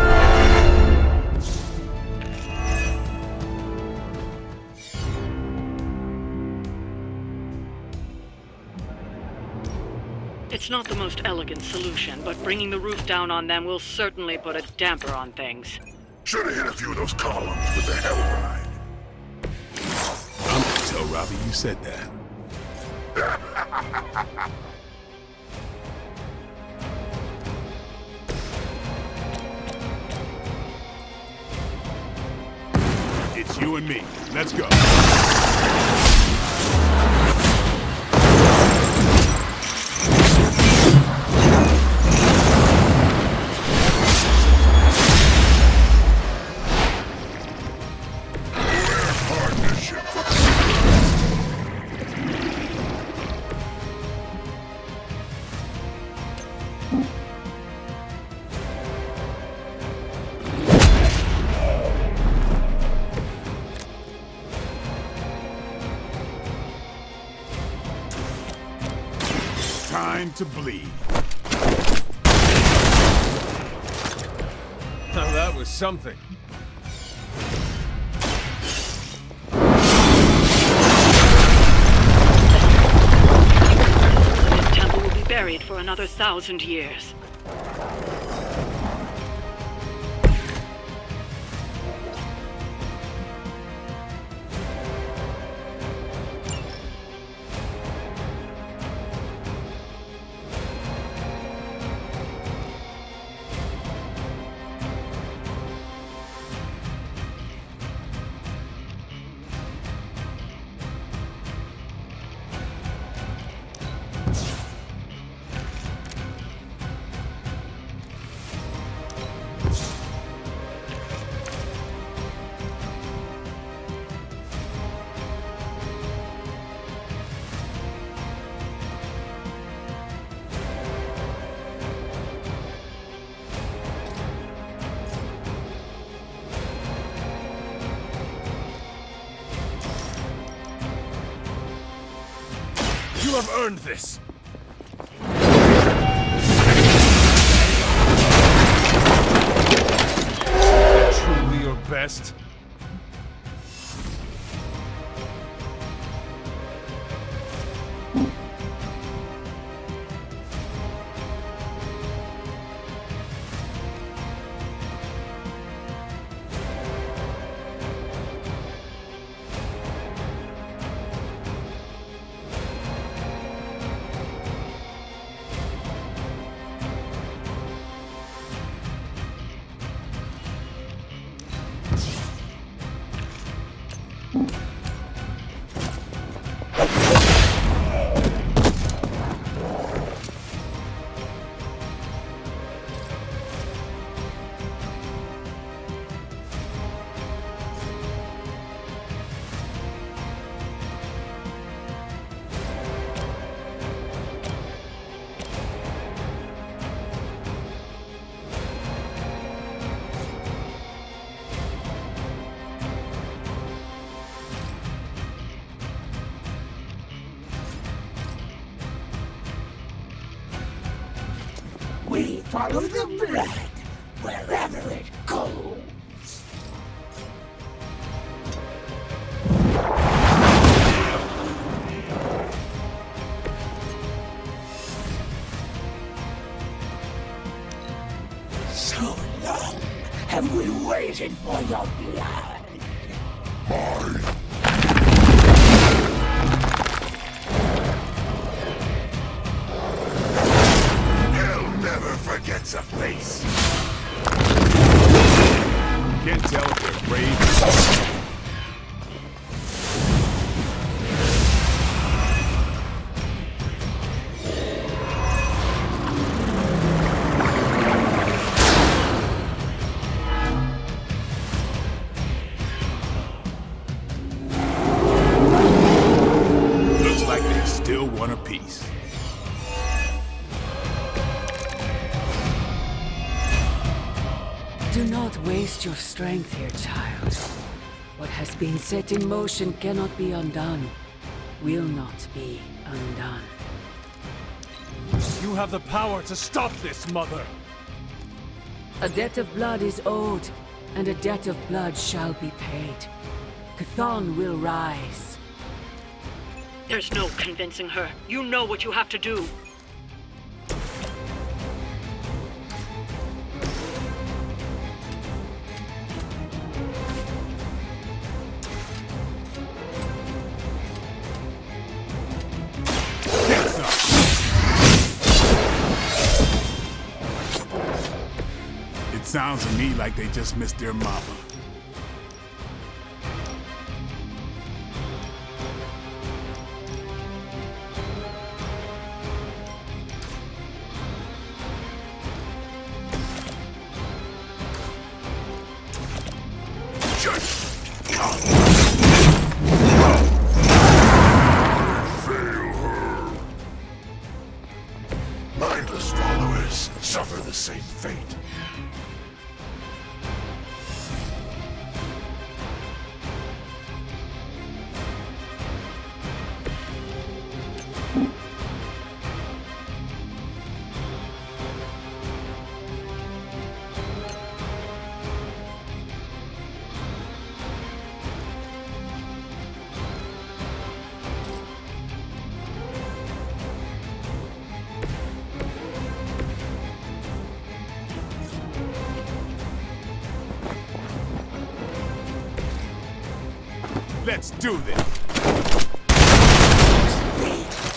It's not the most elegant solution, but bringing the roof down on them will certainly put a damper on things. Should have hit a few of those columns with the hell ride. I'm gonna tell Robbie you said that. It's you and me. Let's go. Time to bleed. Now that was something. This temple will be buried for another 1,000 years. You have earned this! Truly your best? We follow the blood wherever it goes. So long have we waited for your blood. Mine. Forgets a face. Can't tell if they're brave Looks like they still want a piece. Do not waste your strength here, child. What has been set in motion cannot be undone. Will not be undone. You have the power to stop this, Mother! A debt of blood is owed, and a debt of blood shall be paid. Chthon will rise. There's no convincing her. You know what you have to do. Sounds to me like they just missed their mama. Fail her. Mindless followers suffer the same fate. Let's do this!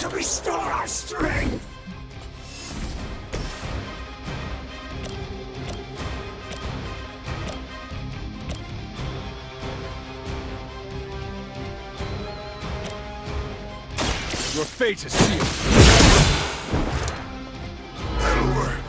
To restore our strength! Your fate is sealed. That'll work.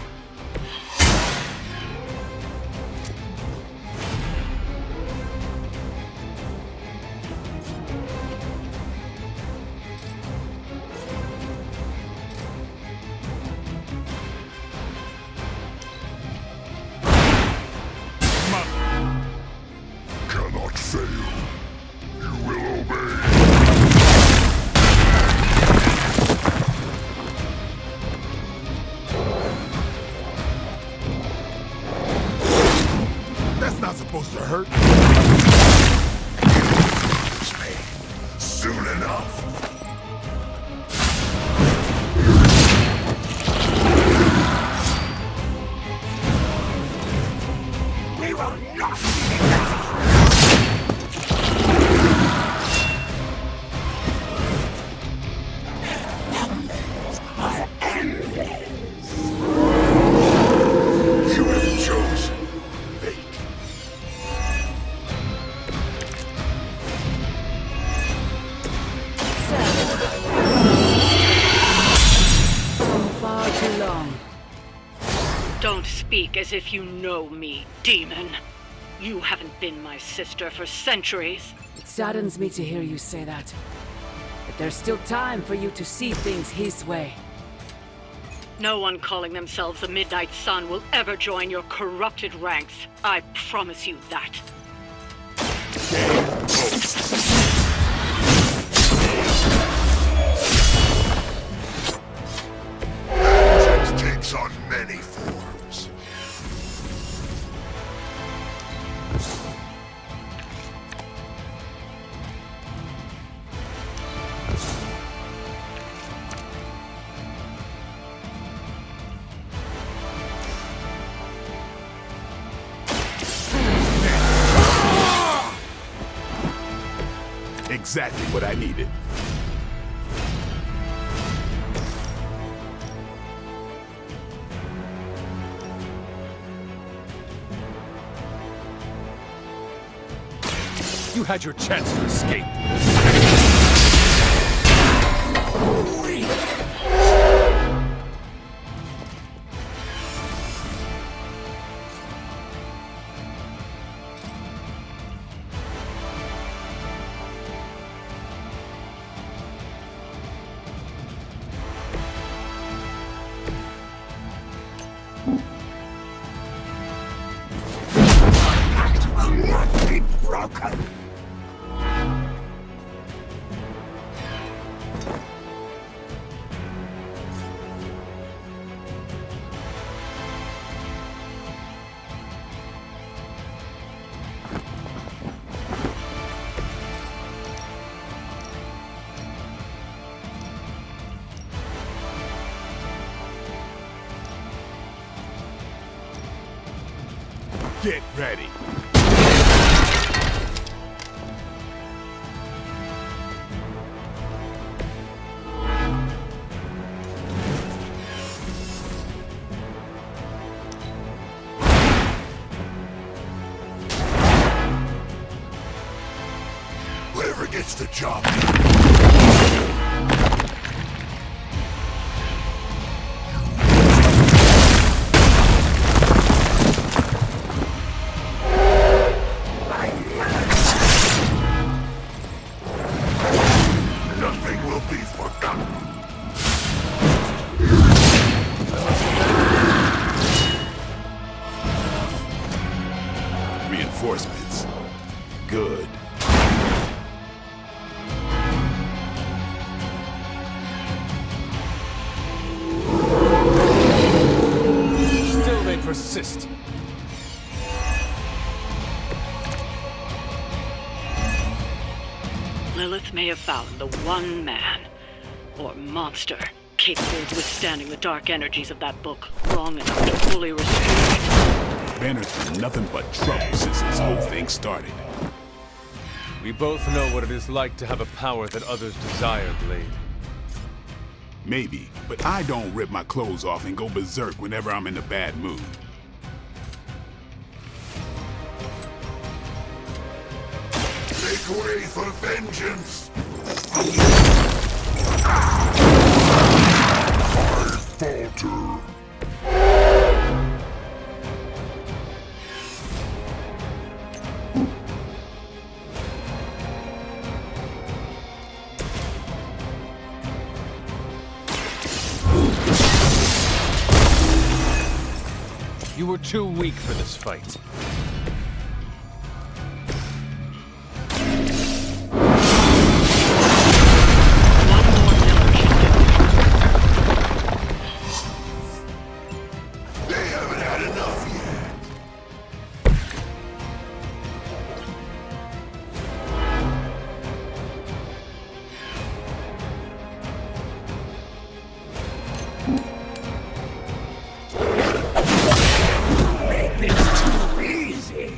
Cannot fail. You will obey. That's not supposed to hurt. Soon enough. We will not are endless. You have chosen fate. Far too long. Don't speak as if you know me, demon. You haven't been my sister for centuries. It saddens me to hear you say that. But there's still time for you to see things his way. No one calling themselves the Midnight Sun will ever join your corrupted ranks. I promise you that. Vengeance takes on many forms. Exactly what I needed. You had your chance to escape. Will not be broken. Get ready. Whoever gets the job. Nothing will be forgotten. Reinforcements. Good. Still they persist. Lilith may have found the one man, or monster, capable of withstanding the dark energies of that book long enough to fully restore it. Banner's been nothing but trouble since this whole thing started. We both know what it is like to have a power that others desire, Blade. Maybe, but I don't rip my clothes off and go berserk whenever I'm in a bad mood. Make way for vengeance! I falter. You were too weak for this fight. They haven't had enough yet. Make this too easy.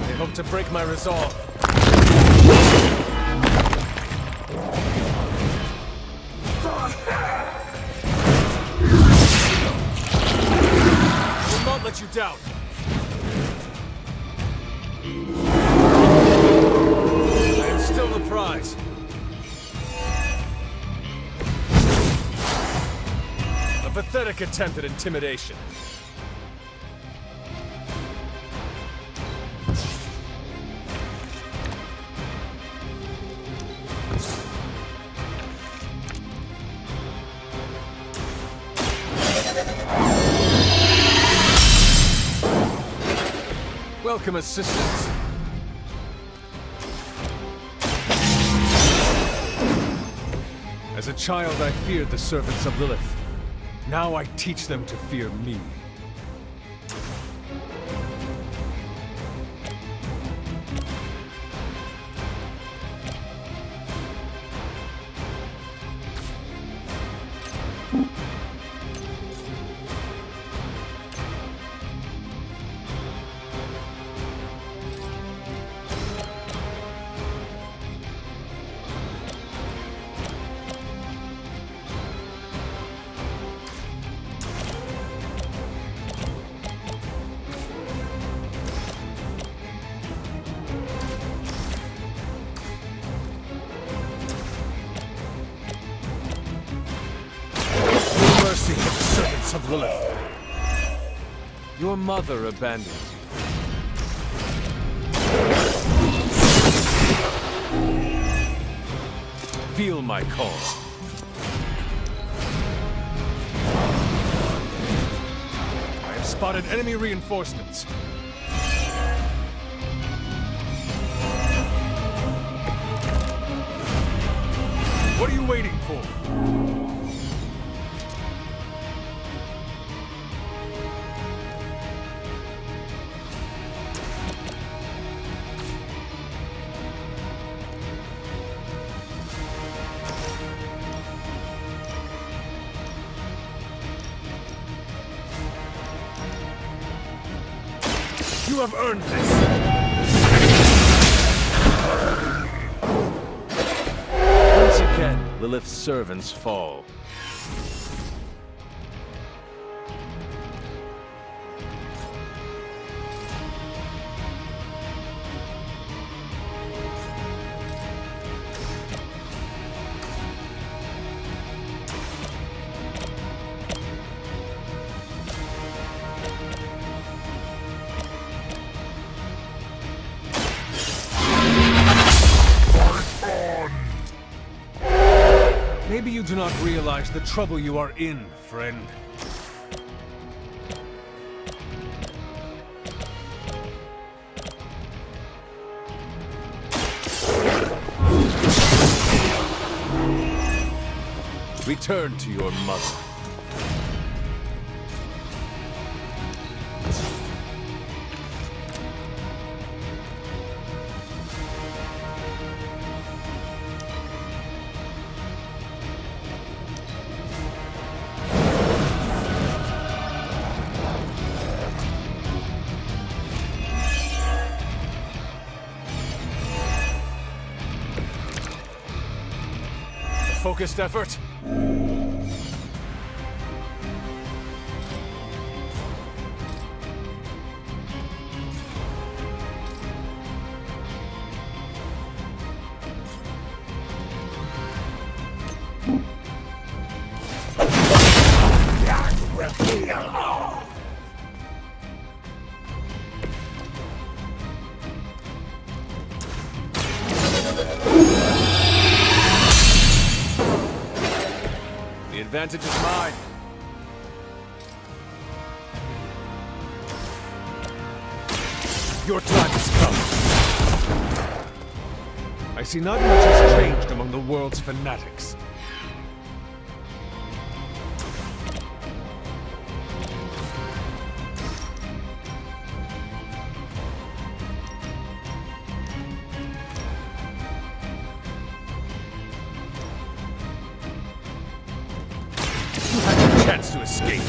They hope to break my resolve. I will not let you down. I am still the prize. A pathetic attempt at intimidation. Welcome assistance. As a child, I feared the servants of Lilith. Now I teach them to fear me. Mercy for the servants of Lilith. Your mother abandoned you. Feel my call. I have spotted enemy reinforcements. What are you waiting for? You have earned this! Once again, Lilith's servants fall. Maybe you do not realize the trouble you are in, friend. Return to your mother. focused effort? The advantage is mine. Your time has come. I see not much has changed among the world's fanatics. Chance to escape.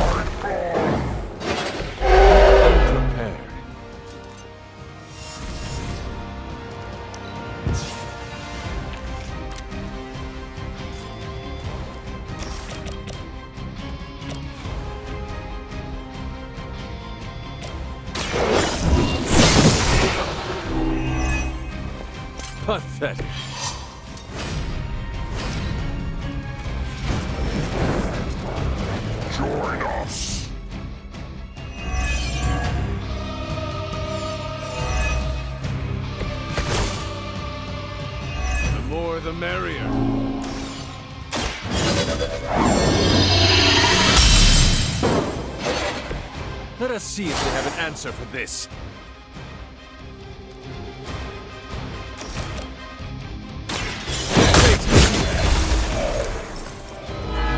Unprepared. Pathetic. Join us. The more the merrier. Let us see if they have an answer for this.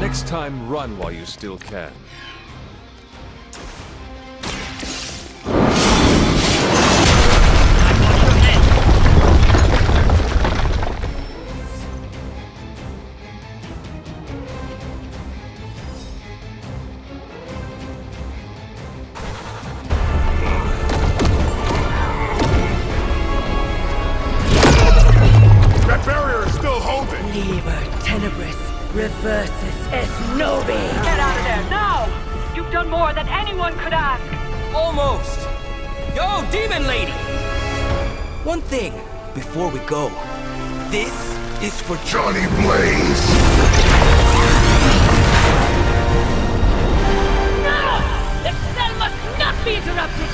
Next time, run while you still can. That barrier is still holding. Liber tenebris reversus es nobi. Get out of there, now! You've done more than anyone could ask. Almost. Yo, demon lady! One thing before we go. This is for Johnny Blaze. No! The spell must not be interrupted!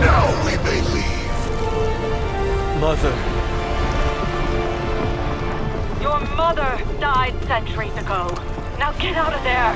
Now we may leave. Mother. Your mother died centuries ago. Now get out of there.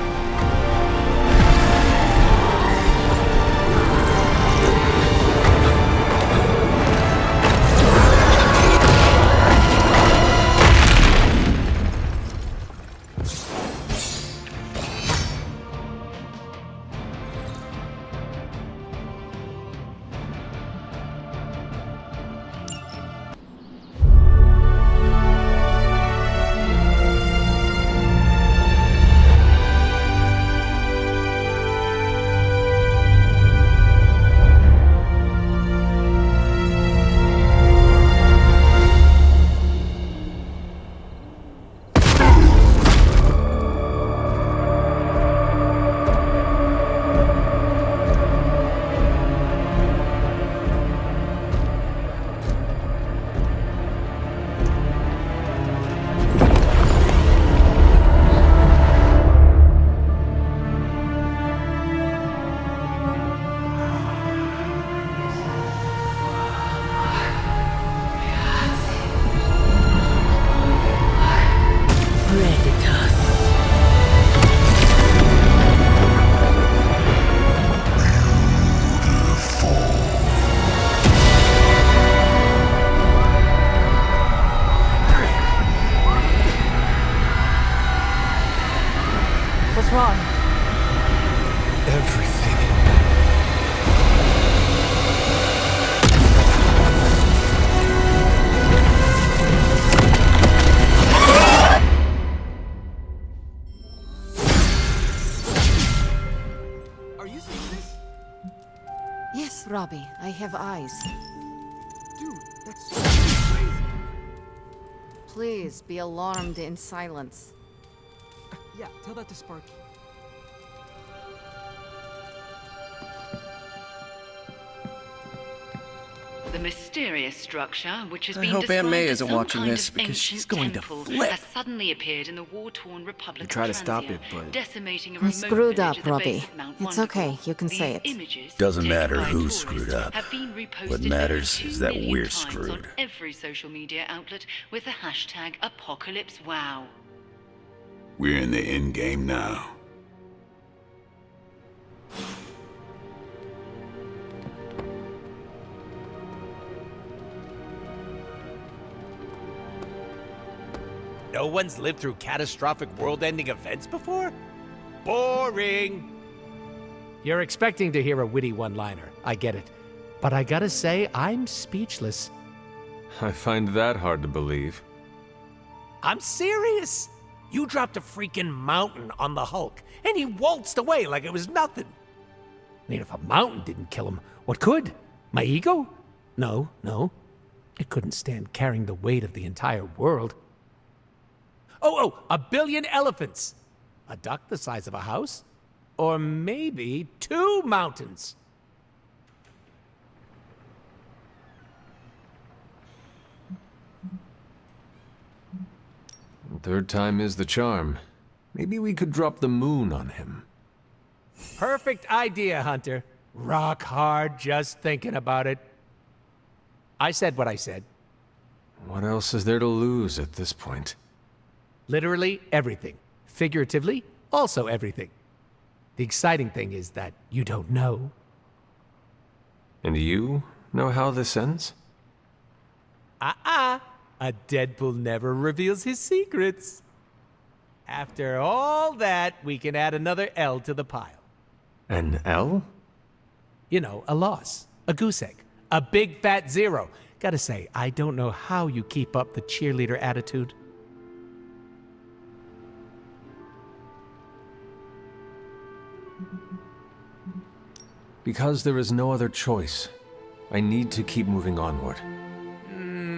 What's wrong? Everything. Are you seeing this? Yes. Robbie, I have eyes. Dude, that's so crazy. Please be alarmed in silence. Yeah, tell that to Sparky. The mysterious structure, which has I been hope described Aunt May as isn't some watching kind this of because she's ancient going to temple, flip. has suddenly appeared in the war-torn Republic We try to of stop Transia, it, but decimating a I remote screwed village up, at the base Robbie. of Mount It's Wonderful. okay, you can say it. These images, Doesn't taken matter by who tourists, screwed up. have been reposted What over matters 2 is that million we're times screwed. on every social media outlet with the hashtag #ApocalypseWow. We're in the end game now. No one's lived through catastrophic world-ending events before? Boring! You're expecting to hear a witty one-liner. I get it. But I gotta say, I'm speechless. I find that hard to believe. I'm serious! You dropped a freaking mountain on the Hulk, and he waltzed away like it was nothing. I mean, if a mountain didn't kill him, what could? My ego? No. It couldn't stand carrying the weight of the entire world. Oh, 1 billion elephants! A duck the size of a house? Or maybe 2 mountains? Third time is the charm. Maybe we could drop the moon on him. Perfect idea, Hunter. Rock hard just thinking about it. I said what I said. What else is there to lose at this point? Literally everything. Figuratively, also everything. The exciting thing is that you don't know. And you know how this ends? A Deadpool never reveals his secrets. After all that, we can add another L to the pile. An L? You know, a loss. A goose egg. A big fat 0. Gotta say, I don't know how you keep up the cheerleader attitude. Because there is no other choice. I need to keep moving onward.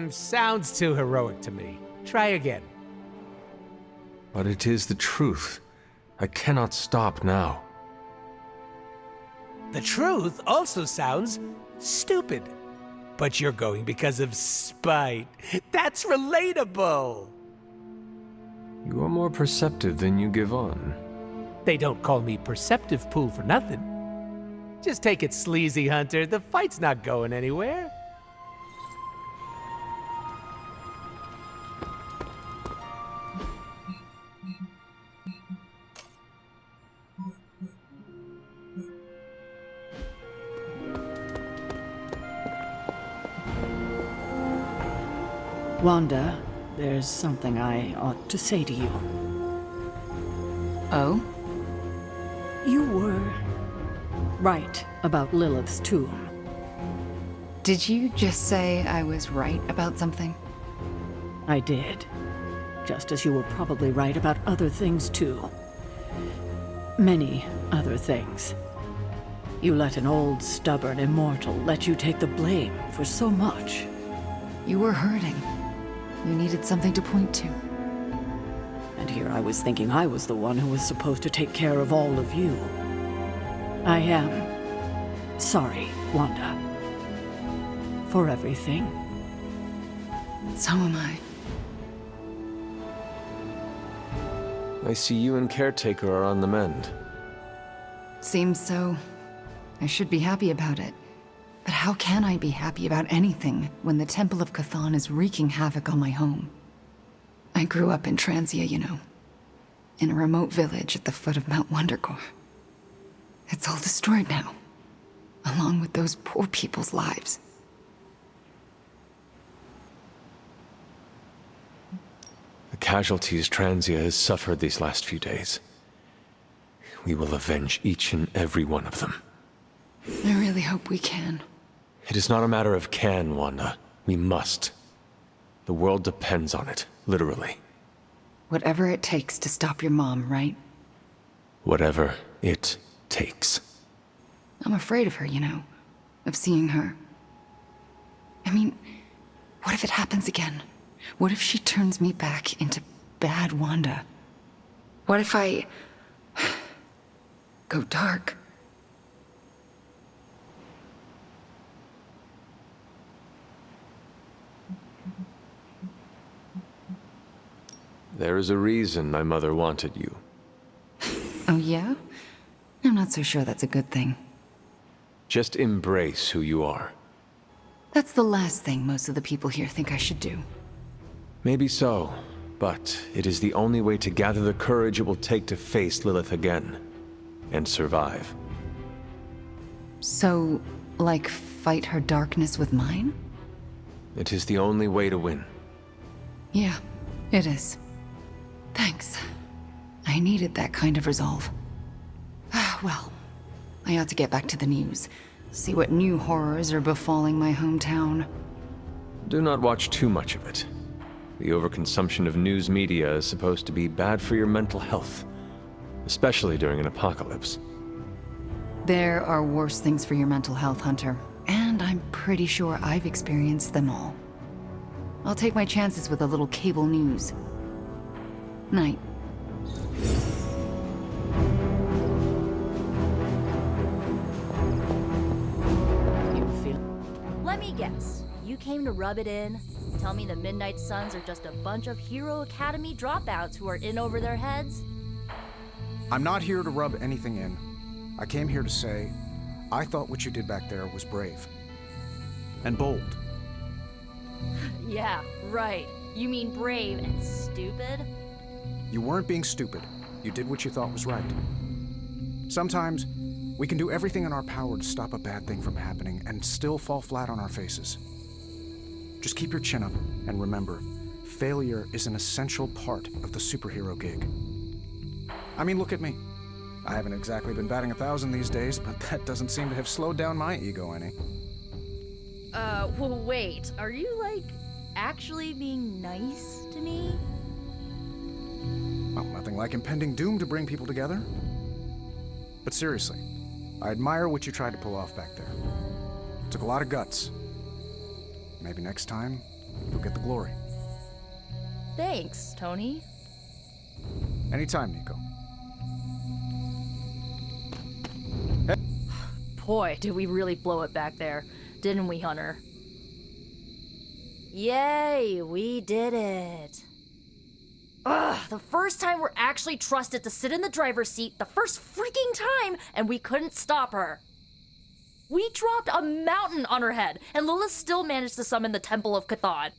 Sounds too heroic to me. Try again. But it is the truth. I cannot stop now. The truth also sounds stupid. But you're going because of spite. That's relatable. You are more perceptive than you give on. They don't call me Perceptive Pool for nothing. Just take it sleazy, Hunter. The fight's not going anywhere. Wanda, there's something I ought to say to you. Oh? You were right about Lilith's tomb. Did you just say I was right about something? I did. Just as you were probably right about other things, too. Many other things. You let an old, stubborn immortal let you take the blame for so much. You were hurting. You needed something to point to. And here I was thinking I was the one who was supposed to take care of all of you. I am sorry, Wanda. For everything. So am I. I see you and Caretaker are on the mend. Seems so. I should be happy about it. But how can I be happy about anything when the Temple of Chthon is wreaking havoc on my home? I grew up in Transia, you know. In a remote village at the foot of Mount Wondergore. It's all destroyed now. Along with those poor people's lives. The casualties Transia has suffered these last few days. We will avenge each and every one of them. I really hope we can. It is not a matter of can, Wanda. We must. The world depends on it, literally. Whatever it takes to stop your mom, right? Whatever it takes. I'm afraid of her, you know. of seeing her. I mean, what if it happens again? What if she turns me back into bad Wanda? What if I go dark? There is a reason my mother wanted you. Oh, yeah? I'm not so sure that's a good thing. Just embrace who you are. That's the last thing most of the people here think I should do. Maybe so, but it is the only way to gather the courage it will take to face Lilith again. And survive. So, like, fight her darkness with mine? It is the only way to win. Yeah, it is. Thanks. I needed that kind of resolve. Well, I ought to get back to the news. See what new horrors are befalling my hometown. Do not watch too much of it. The overconsumption of news media is supposed to be bad for your mental health, especially during an apocalypse. There are worse things for your mental health, Hunter, and I'm pretty sure I've experienced them all. I'll take my chances with a little cable news. Night. Let me guess. You came to rub it in? Tell me the Midnight Suns are just a bunch of Hero Academy dropouts who are in over their heads? I'm not here to rub anything in. I came here to say, I thought what you did back there was brave. And bold. Yeah, right. You mean brave and stupid? You weren't being stupid. You did what you thought was right. Sometimes, we can do everything in our power to stop a bad thing from happening and still fall flat on our faces. Just keep your chin up and remember, failure is an essential part of the superhero gig. I mean, look at me. I haven't exactly been batting 1,000 these days, but that doesn't seem to have slowed down my ego any. Well, wait. Are you, like, actually being nice to me? Well, nothing like impending doom to bring people together. But seriously, I admire what you tried to pull off back there. It took a lot of guts. Maybe next time, you'll get the glory. Thanks, Tony. Anytime, Nico. Boy, did we really blow it back there, didn't we, Hunter? Yay, we did it. Ugh, the first time we're actually trusted to sit in the driver's seat, the first freaking time, and we couldn't stop her. We dropped a mountain on her head, and Lilith still managed to summon the Temple of Chthon.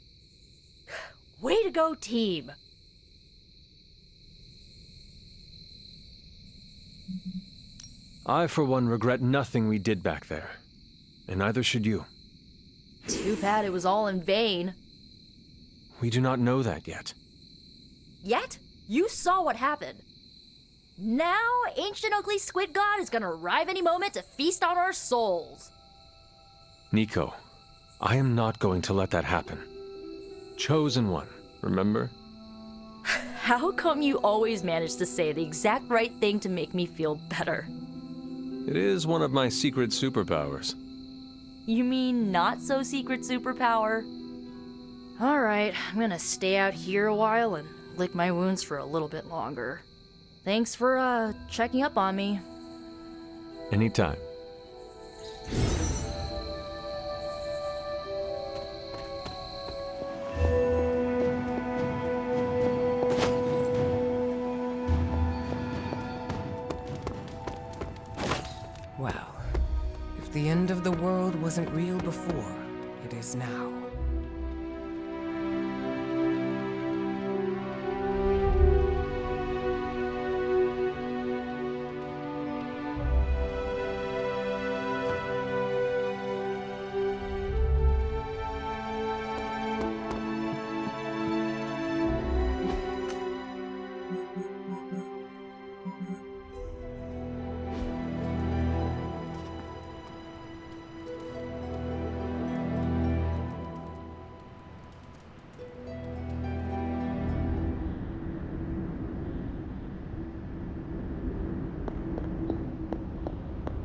Way to go, team. I, for one, regret nothing we did back there. And neither should you. Too bad it was all in vain. We do not know that yet. Yet, you saw what happened. Now, ancient ugly squid god is gonna arrive any moment to feast on our souls. Nico, I am not going to let that happen. Chosen one, remember? How come you always manage to say the exact right thing to make me feel better? It is one of my secret superpowers. You mean not so secret superpower? Alright, I'm gonna stay out here a while and lick my wounds for a little bit longer. Thanks for, checking up on me. Anytime. Well, if the end of the world wasn't real before, it is now.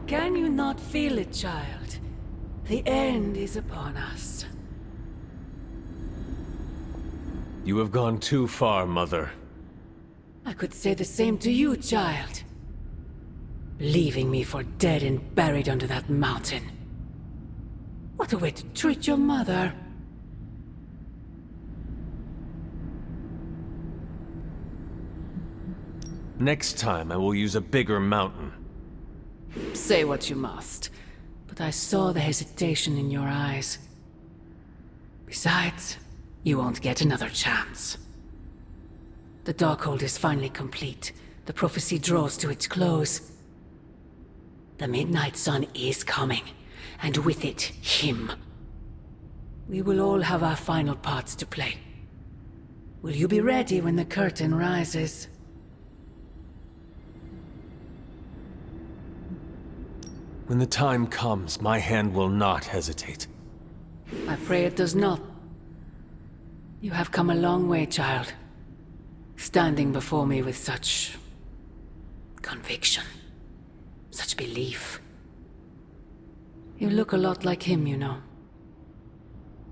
Can you not feel it, child? The end is upon us. You have gone too far, Mother. I could say the same to you, child. Leaving me for dead and buried under that mountain. What a way to treat your mother. Next time, I will use a bigger mountain. Say what you must, but I saw the hesitation in your eyes. Besides, you won't get another chance. The Darkhold is finally complete. The prophecy draws to its close. The Midnight Sun is coming, and with it, him. We will all have our final parts to play. Will you be ready when the curtain rises? When the time comes, my hand will not hesitate. I pray it does not. You have come a long way, child. Standing before me with such conviction, such belief. You look a lot like him, you know.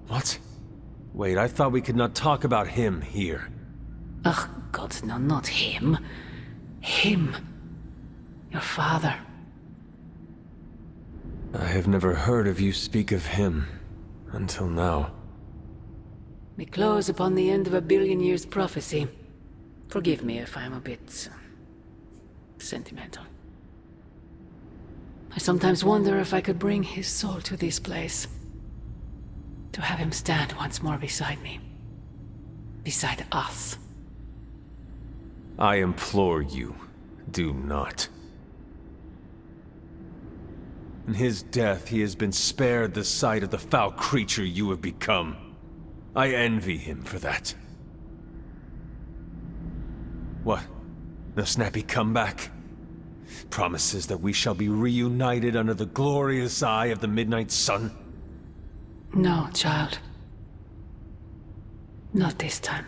What? Wait, I thought we could not talk about him here. Ugh, God, no, not him. Him. Your father. I have never heard of you speak of him until now. We close upon the end of a billion years prophecy. Forgive me if I'm a bit sentimental. I sometimes wonder if I could bring his soul to this place. To have him stand once more beside me. Beside us. I implore you, do not. In his death, he has been spared the sight of the foul creature you have become. I envy him for that. What? No snappy comeback? Promises that we shall be reunited under the glorious eye of the Midnight Sun? No, child. Not this time.